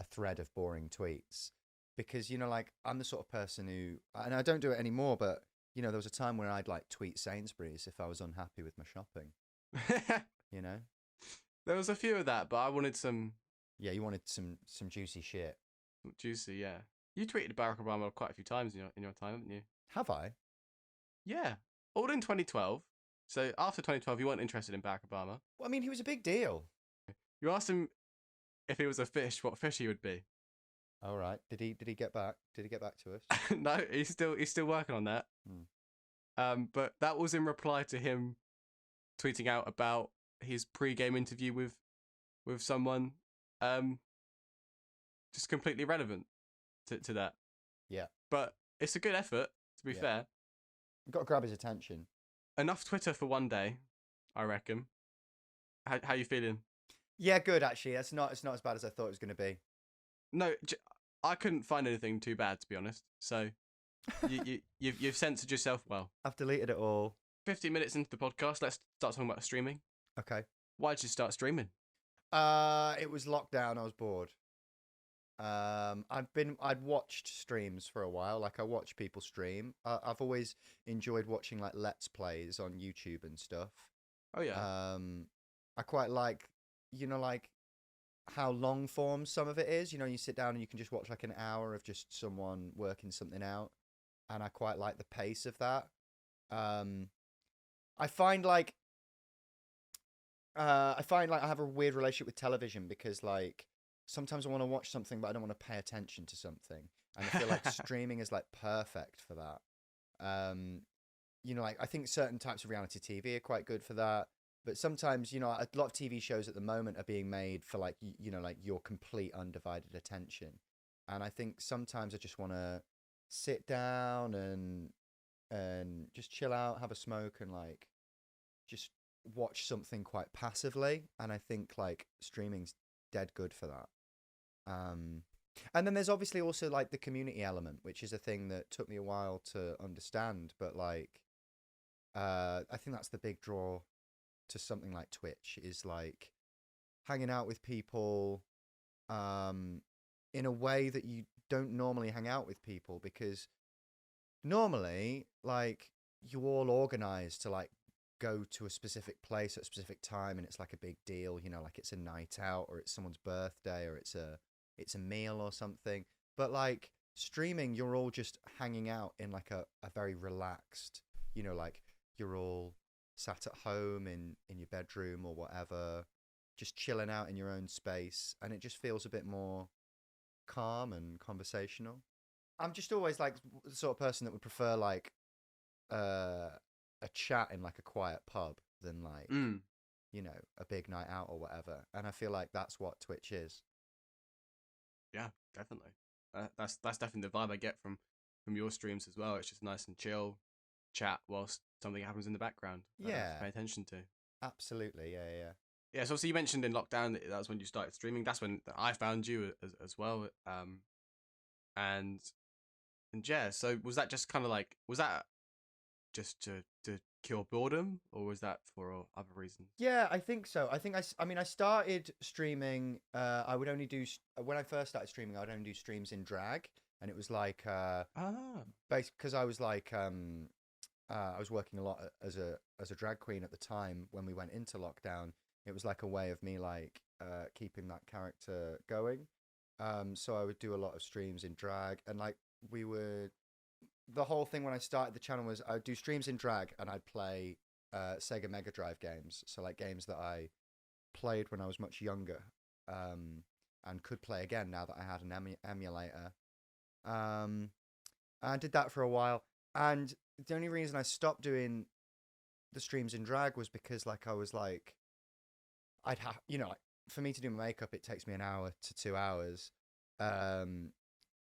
thread of boring tweets, because like I'm the sort of person who, and I don't do it anymore, but there was a time when I'd, like, tweet Sainsbury's if I was unhappy with my shopping. There was a few of that, but I wanted some. Yeah, you wanted some juicy shit. Juicy, yeah. You tweeted Barack Obama quite a few times in your time, haven't you? Have I? Yeah, all in 2012. So after 2012, you weren't interested in Barack Obama. Well, I mean, he was a big deal. You asked him if he was a fish, what fish he would be. All right. Did he get back? Did he get back to us? No, he's still working on that. But that was in reply to him tweeting out about his pre-game interview with someone, just completely irrelevant to that. Yeah. But it's a good effort, to be fair. You've got to grab his attention. Enough Twitter for one day, I reckon. How you feeling? Yeah, good, actually. It's not as bad as I thought it was going to be. No, I couldn't find anything too bad, to be honest. So you've censored yourself well. I've deleted it all. 15 minutes into the podcast, let's start talking about streaming. Okay. Why did you start streaming? It was lockdown. I was bored. I'd watched streams for a while. Like, I watch people stream. I've always enjoyed watching, like, Let's Plays on YouTube and stuff. Oh, yeah. I quite like, like, how long form some of it is. You know, you sit down and you can just watch like an hour of just someone working something out, and I quite like the pace of that. Um, I find like I have a weird relationship with television because like sometimes I want to watch something but I don't want to pay attention to something, and I feel like streaming is like perfect for that. Um, you know, like I think certain types of reality TV are quite good for that. But sometimes, you know, a lot of TV shows at the moment are being made for like you know, like your complete undivided attention. And I think sometimes I just want to sit down and just chill out, have a smoke, and like just watch something quite passively. And I think like streaming's dead good for that. Um, and then there's obviously also like the community element, which is a thing that took me a while to understand. But like, I think that's the big draw to something like Twitch is like hanging out with people um, in a way that you don't normally hang out with people because normally like you all organize to like go to a specific place at a specific time and it's like a big deal, you know, like it's a night out or it's someone's birthday or it's a meal or something. But like streaming, you're all just hanging out in like a very relaxed, you know, like you're all sat at home in your bedroom or whatever, just chilling out in your own space, and it just feels a bit more calm and conversational. I'm just always like the sort of person that would prefer like uh, a chat in like a quiet pub than like Mm. you know a big night out or whatever, and I feel like that's what Twitch is. Yeah, definitely. That's definitely the vibe I get from your streams as well. It's just nice and chill, chat whilst something happens in the background that I don't have to Yeah, pay attention to. absolutely. Yeah, yeah. Yeah, so you mentioned in lockdown that was when you started streaming. That's when I found you as well. And and yeah, so was that just kind of like was that just to cure boredom, or was that for other reasons? Yeah, I think so. I mean, I started streaming. I would only do when I first started streaming. I would only do streams in drag, and it was like Ah, based because I was like I was working a lot as a drag queen at the time when we went into lockdown. It was like a way of me like keeping that character going. So I would do a lot of streams in drag, and like we would the whole thing when I started the channel was I'd do streams in drag and I'd play Sega Mega Drive games. So like games that I played when I was much younger, and could play again now that I had an emulator. Um, I did that for a while, and the only reason I stopped doing the streams in drag was because like I was like I'd have you know like, for me to do my makeup it takes me an hour to 2 hours, um,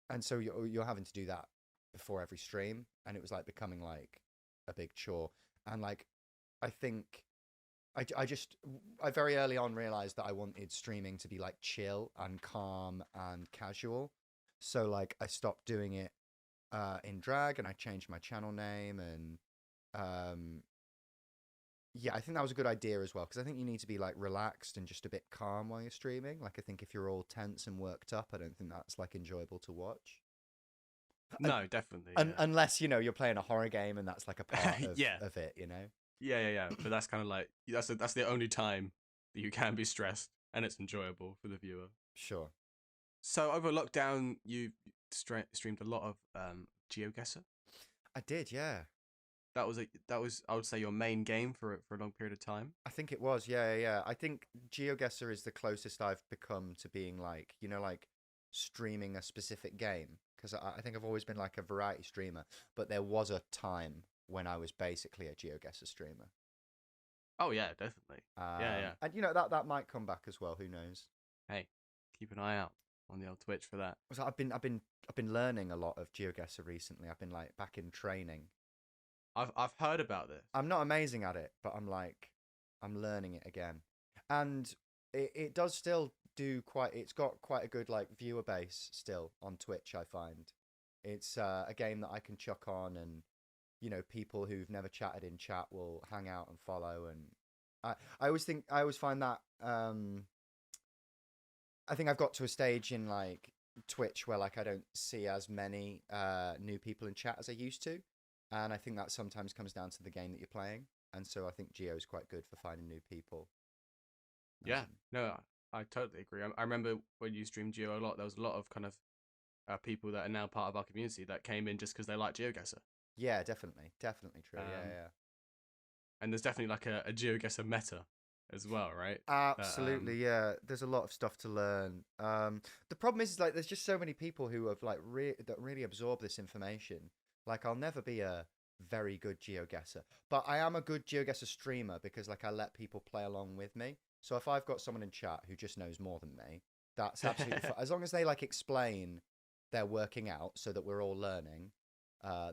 and so you're having to do that before every stream, and it was like becoming like a big chore. And like I think I very early on realized that I wanted streaming to be like chill and calm and casual, so like I stopped doing it in drag and I changed my channel name, and um, yeah, I think that was a good idea as well because I think you need to be like relaxed and just a bit calm while you're streaming. Like I think if you're all tense and worked up, I don't think that's like enjoyable to watch. no, definitely, Unless you know you're playing a horror game and that's like a part yeah, yeah, of it, you know. yeah. But that's kind of like that's the only time that you can be stressed and it's enjoyable for the viewer. Sure. So over lockdown, you streamed a lot of GeoGessr. I did, yeah. That was I would say your main game for a long period of time. I think it was, yeah, yeah, yeah. I think GeoGuessr is the closest I've become to being like, you know, like streaming a specific game. Because I think I've always been like a variety streamer, but there was a time when I was basically a GeoGuessr streamer. Oh yeah, definitely. Yeah. And you know that might come back as well. Who knows? Hey, keep an eye out on the old Twitch for that. So I've been learning a lot of GeoGuessr recently. I've been like back in training. I've heard about this. I'm not amazing at it, but I'm learning it again, and it does still do quite. It's got quite a good like viewer base still on Twitch. I find it's a game that I can chuck on, and you know people who've never chatted in chat will hang out and follow. And I always find that I think I've got to a stage in like Twitch where like I don't see as many new people in chat as I used to, and I think that sometimes comes down to the game that you're playing. And so I think Geo is quite good for finding new people. Yeah, Um, no, I totally agree. I remember when you streamed Geo a lot, there was a lot of kind of people that are now part of our community that came in just because they like Geogessr. Yeah, definitely true. Um, Yeah. and there's definitely like a Geogessr meta as well, right? That, Absolutely, yeah. There's a lot of stuff to learn. The problem is like there's just so many people who have like that really absorb this information. Like I'll never be a very good GeoGuessr, but I am a good GeoGuessr streamer because like I let people play along with me. So if I've got someone in chat who just knows more than me, that's absolutely fine. As long as they like explain their working out so that we're all learning,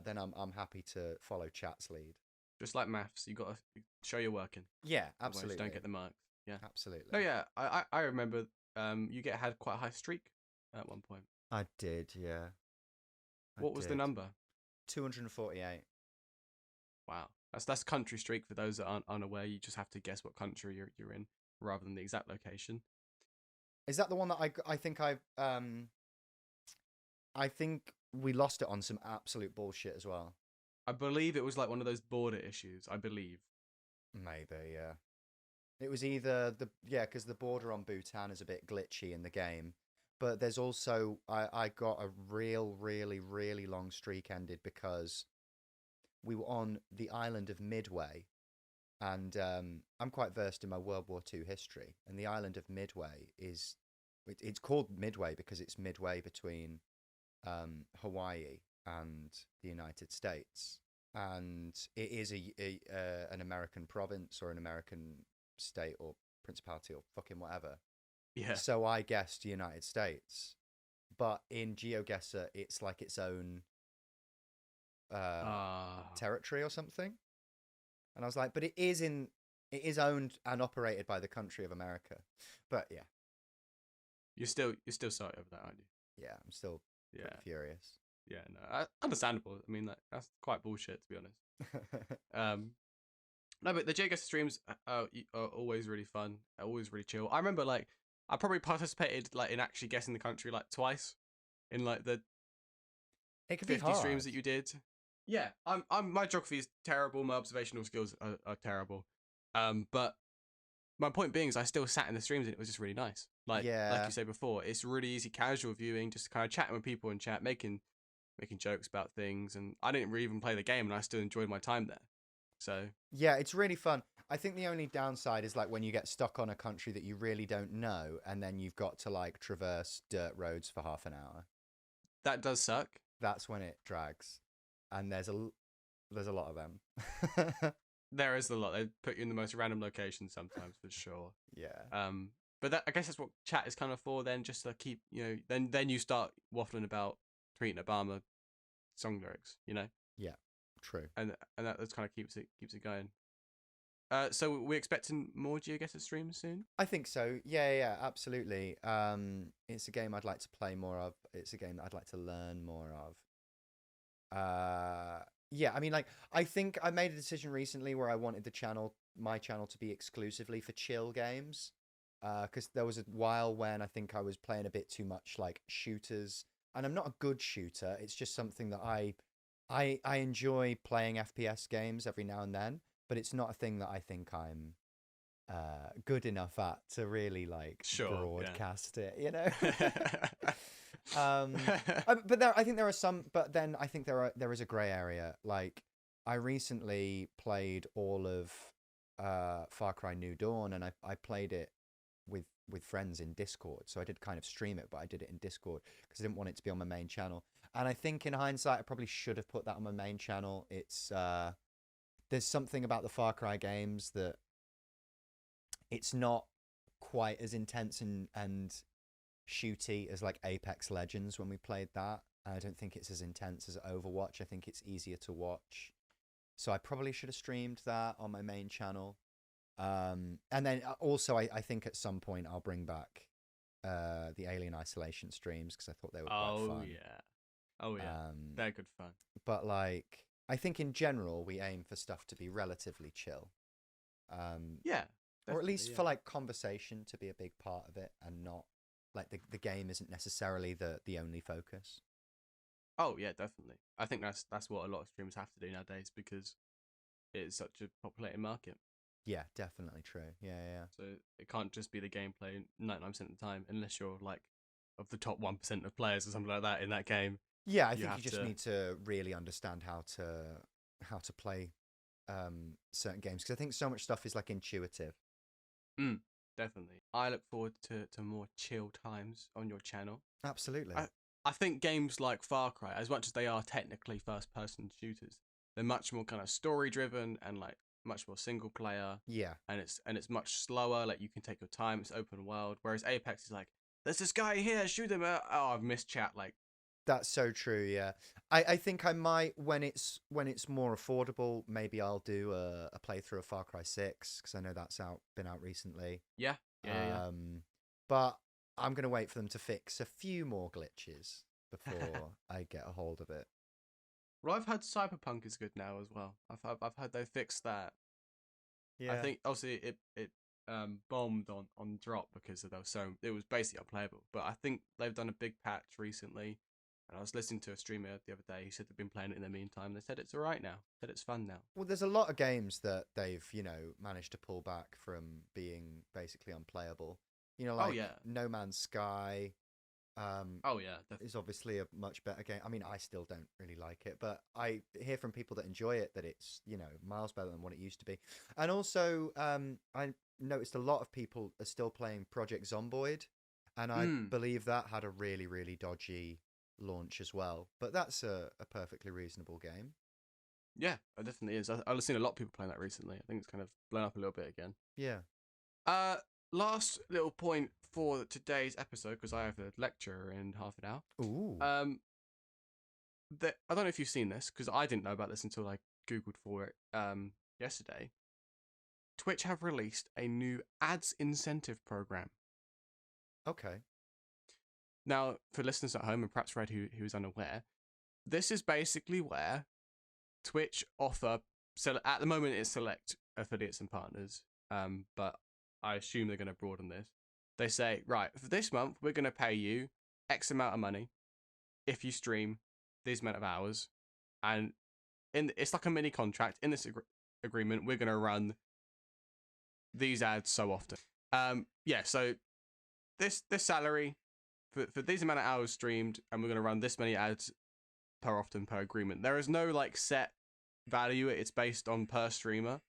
then I'm happy to follow chat's lead. just like maths, you got to show you're working. Yeah, Otherwise you absolutely. don't get the marks. Yeah. Absolutely. No, yeah. I remember you had quite a high streak at one point. I did, yeah. What was the number? 248. Wow. That's country streak for those that aren't unaware. You just have to guess what country you're in rather than the exact location. Is that the one that I think we lost it on some absolute bullshit as well. I believe it was like one of those border issues. I believe. Maybe, yeah. It was either because the border on Bhutan is a bit glitchy in the game, but there's also I got a really really long streak ended because we were on the island of Midway, and I'm quite versed in my World War II history, and the island of Midway it's called Midway because it's midway between Hawaii and the United States, and it is an American province or an American state or principality or fucking whatever. Yeah. So I guessed United States, but in GeoGuessr it's like its own territory or something. And I was like, but it is owned and operated by the country of America. But yeah. You're still sorry over that, aren't you? Yeah, I'm still pretty furious. Yeah, no, understandable. I mean, that's quite bullshit to be honest. No, but the Geogessr streams are always really fun, always really chill. I remember like I probably participated like in actually guessing the country like twice in like the it could 50 be hard. streams that you did. Yeah, I'm my geography is terrible. My observational skills are terrible. But my point being is I still sat in the streams and it was just really nice. Like you said before, it's really easy casual viewing, just kind of chatting with people in chat, making jokes about things, and I didn't really even play the game, and I still enjoyed my time there. So yeah, it's really fun. I think the only downside is like when you get stuck on a country that you really don't know, and then you've got to like traverse dirt roads for half an hour. That does suck. That's when it drags, and there's a lot of them. There is a lot. They put you in the most random locations sometimes, for sure. Yeah. But I guess that's what chat is kind of for. Then just to keep, then you start waffling about tweeting Obama song lyrics, Yeah. True. And that kind of keeps it going. So we're expecting more Geogessr streams soon? I think so. Yeah, absolutely. It's a game I'd like to play more of. It's a game that I'd like to learn more of. Yeah, I mean, like, I think I made a decision recently where I wanted my channel to be exclusively for chill games. Because there was a while when I think I was playing a bit too much like shooters, and I'm not a good shooter. It's just something that I enjoy playing FPS games every now and then, but it's not a thing that I think I'm good enough at to really like broadcast it, but I think there are some, but then I think there is a gray area. Like I recently played all of Far Cry New Dawn, and I played it with friends in Discord. So I did kind of stream it, but I did it in Discord because I didn't want it to be on my main channel. And I think in hindsight, I probably should have put that on my main channel. It's there's something about the Far Cry games that it's not quite as intense and shooty as like Apex Legends when we played that. I don't think it's as intense as Overwatch. I think it's easier to watch. So I probably should have streamed that on my main channel. And then also I think at some point I'll bring back the Alien Isolation streams because I thought they were quite fun. Oh yeah, they're good fun. But like, I think in general we aim for stuff to be relatively chill. Yeah, or at least for like conversation to be a big part of it, and not like the game isn't necessarily the only focus. Oh yeah, definitely. I think that's what a lot of streamers have to do nowadays because it's such a populated market. Yeah, definitely true. Yeah. So it can't just be the gameplay 99% of the time, unless you're like of the top 1% of players or something like that in that game. Yeah, I You think you have just to. need to really understand how to play certain games, because I think so much stuff is like intuitive. Mm, definitely. I look forward to more chill times on your channel. Absolutely. I think games like Far Cry, as much as they are technically first person shooters, they're much more kind of story driven and like much more single player, Yeah. and it's much slower. Like you can take your time. It's open world. Whereas Apex is like, there's this guy here, shoot him. Oh, I've missed chat. Like, That's so true. Yeah, I think I might, when it's more affordable, maybe I'll do a playthrough of Far Cry 6, because I know that's been out recently. yeah. But I'm gonna wait for them to fix a few more glitches before I get a hold of it. Well, I've heard Cyberpunk is good now as well. I've heard they fixed that. I Yeah. think obviously it bombed on drop because there was it was basically unplayable. But I think they've done a big patch recently, and I was listening to a streamer the other day. He said they've been playing it in the meantime. They said it's alright now. Said it's fun now. Well, there's a lot of games that they've, managed to pull back from being basically unplayable. Oh Like yeah, No Man's Sky, oh yeah, is obviously a much better game. I mean, I still don't really like it, but I hear from people that enjoy it that it's, miles better than what it used to be. And also, I noticed a lot of people are still playing Project Zomboid, and I mm, believe that had a really, really dodgy launch as well. But that's a perfectly reasonable game. yeah, it definitely is. I've seen a lot of people playing that recently. I think it's kind of blown up a little bit again. Yeah. Uh, last little point for today's episode because I have a lecture in half an hour. Ooh. Um, that I don't know if you've seen this because I didn't know about this until I googled for it yesterday. Twitch have released a new ads incentive program. Okay. Now, for listeners at home and perhaps Red who is unaware, this is basically where Twitch offer. So at the moment, it's select affiliates and partners, but I assume they're going to broaden this. They say, right, for this month, we're going to pay you X amount of money if you stream these amount of hours, and it's like a mini contract. In this agreement, we're going to run these ads so often. Yeah. So this salary for these amount of hours streamed, and we're going to run this many ads per often per agreement. There is no like set value. It's based on per streamer.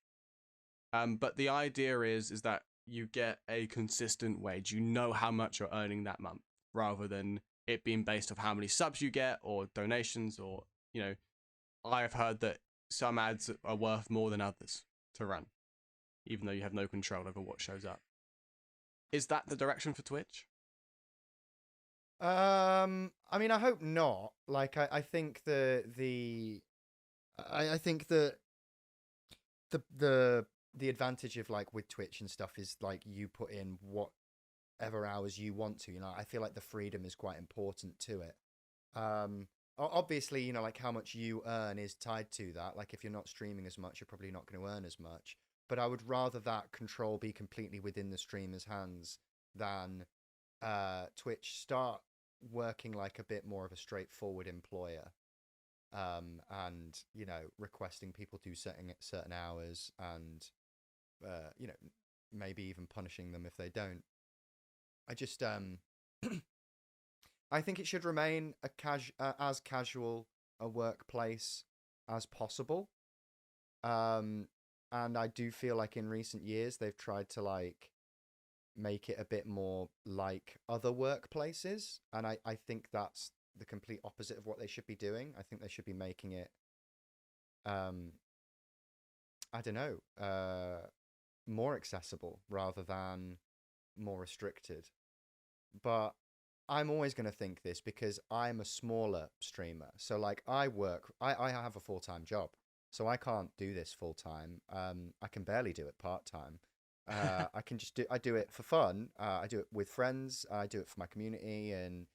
But the idea is that you get a consistent wage. You know how much you're earning that month, rather than it being based off how many subs you get or donations, or I have heard that some ads are worth more than others to run, even though you have no control over what shows up. Is that the direction for Twitch? I mean, I hope not. Like, I think I think the advantage of, like, with Twitch and stuff is, like, you put in whatever hours you want to. I feel like the freedom is quite important to it. Obviously, like, how much you earn is tied to that. Like, if you're not streaming as much, you're probably not going to earn as much. But I would rather that control be completely within the streamer's hands than Twitch start working like a bit more of a straightforward employer, and requesting people do certain hours, and maybe even punishing them if they don't. I just I think it should remain as casual a workplace as possible. And I do feel like in recent years they've tried to, like, make it a bit more like other workplaces, and I think that's the complete opposite of what they should be doing. I think they should be making it, um I don't know, more accessible rather than more restricted. But I'm always going to think this because I'm a smaller streamer. So, like, I have a full-time job. So I can't do this full-time. I can barely do it part-time. I can just I do it for fun. I do it with friends. I do it for my community and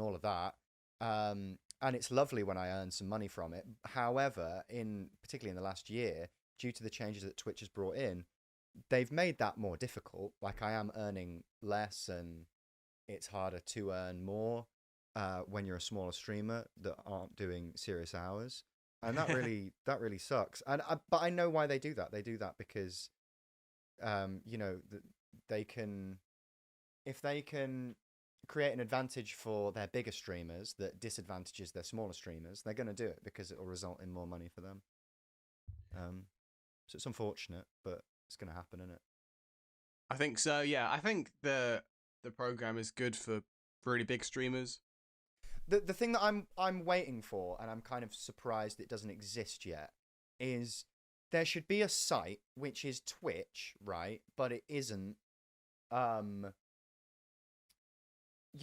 all of that. And it's lovely when I earn some money from it. However, particularly in the last year, due to the changes that Twitch has brought in, they've made that more difficult. Like, I am earning less, and it's harder to earn more when you're a smaller streamer that aren't doing serious hours, and that really sucks. But I know why they do that. They do that because they can, if they can create an advantage for their bigger streamers that disadvantages their smaller streamers, they're going to do it because it will result in more money for them. So it's unfortunate, but it's going to happen, isn't it? I think so. Yeah, I think the program is good for really big streamers. The thing that I'm waiting for, and I'm kind of surprised it doesn't exist yet, is there should be a site which is Twitch, right? But it isn't.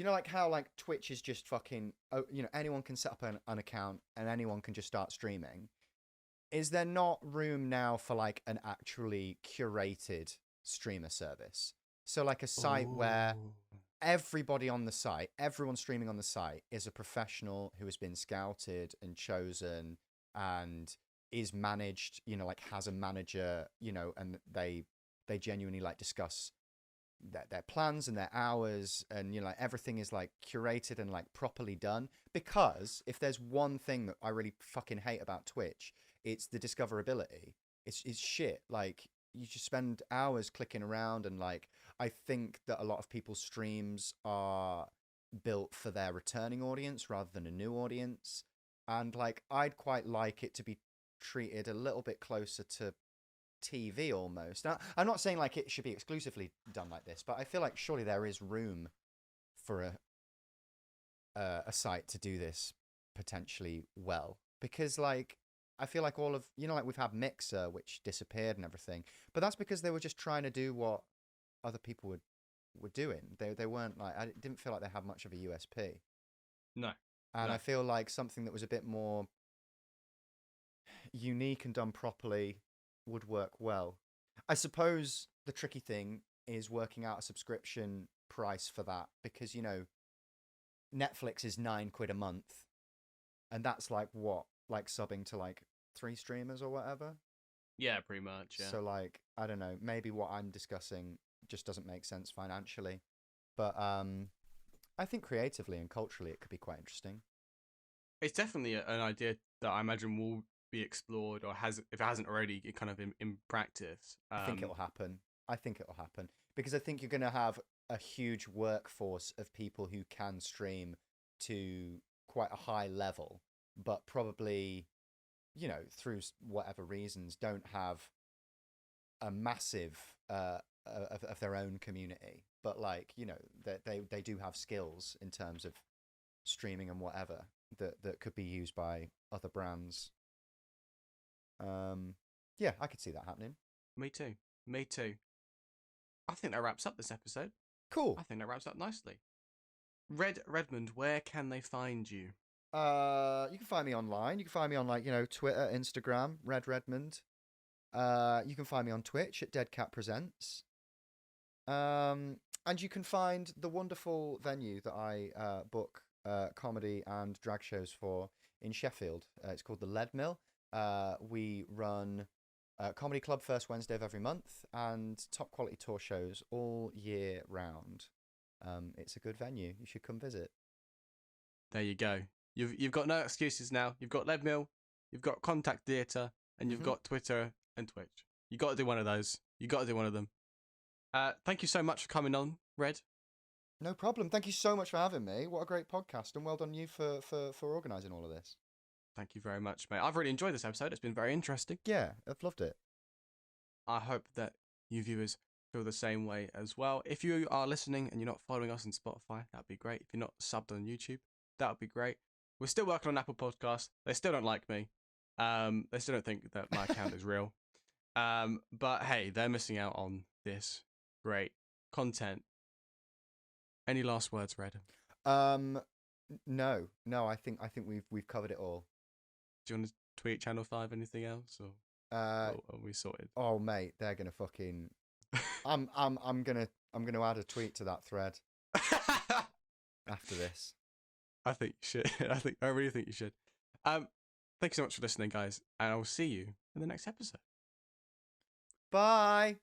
Like how like Twitch is just fucking. Anyone can set up an account and anyone can just start streaming. Is there not room now for like an actually curated streamer service? So like a site where everybody on the site, everyone streaming on the site is a professional who has been scouted and chosen and is managed, like has a manager, and they genuinely like discuss their plans and their hours, and everything is like curated and like properly done. Because if there's one thing that I really fucking hate about Twitch, it's the discoverability. It's shit. Like you just spend hours clicking around, and like I think that a lot of people's streams are built for their returning audience rather than a new audience. And like I'd quite like it to be treated a little bit closer to TV almost. Now, I'm not saying like it should be exclusively done like this, but I feel like surely there is room for a site to do this potentially well, because like I feel like all of like we've had Mixer, which disappeared and everything, but that's because they were just trying to do what other people were doing. They weren't like, I didn't feel like they had much of a USP. No. And No. I feel like something that was a bit more unique and done properly would work well. I suppose the tricky thing is working out a subscription price for that, because Netflix is £9 a month, and that's like what, like subbing to like 3 streamers or whatever. Yeah, pretty much. Yeah. So like I don't know, maybe what I'm discussing just doesn't make sense financially, but I think creatively and culturally it could be quite interesting. It's definitely an idea that I imagine will be explored, or has, if it hasn't already, kind of in practice. I think it will happen. Because I think you're going to have a huge workforce of people who can stream to quite a high level, but probably, through whatever reasons, don't have a massive of their own community. But like, they do have skills in terms of streaming and whatever that could be used by other brands. Yeah, I could see that happening. Me too. I think that wraps up this episode. Cool. I think that wraps up nicely. Red Redmond, where can they find you? You can find me online. You can find me on like Twitter, Instagram, Red Redmond. You can find me on Twitch at DEADCAT Presents. And you can find the wonderful venue that I book comedy and drag shows for in Sheffield. It's called the Lead Mill. We run comedy club first Wednesday of every month, and top quality tour shows all year round. It's a good venue. You should come visit. There you go. You've got no excuses now. You've got Lead Mill, you've got Contact Theatre, and you've got Twitter and Twitch. You got to do one of those. You got to do one of them. Thank you so much for coming on, Red. No problem. Thank you so much for having me. What a great podcast, and well done you for organising all of this. Thank you very much, mate. I've really enjoyed this episode. It's been very interesting. Yeah, I've loved it. I hope that you viewers feel the same way as well. If you are listening and you're not following us on Spotify, that'd be great. If you're not subbed on YouTube, that would be great. We're still working on Apple Podcasts. They still don't like me. They still don't think that my account is real. But hey, they're missing out on this great content. Any last words, Red? No. I think we've covered it all. Do you want to tweet Channel 5 anything else, or are we sorted? Oh mate, they're gonna fucking. I'm gonna add a tweet to that thread after this. I think you should. I really think you should. Thank you so much for listening, guys, and I will see you in the next episode. Bye.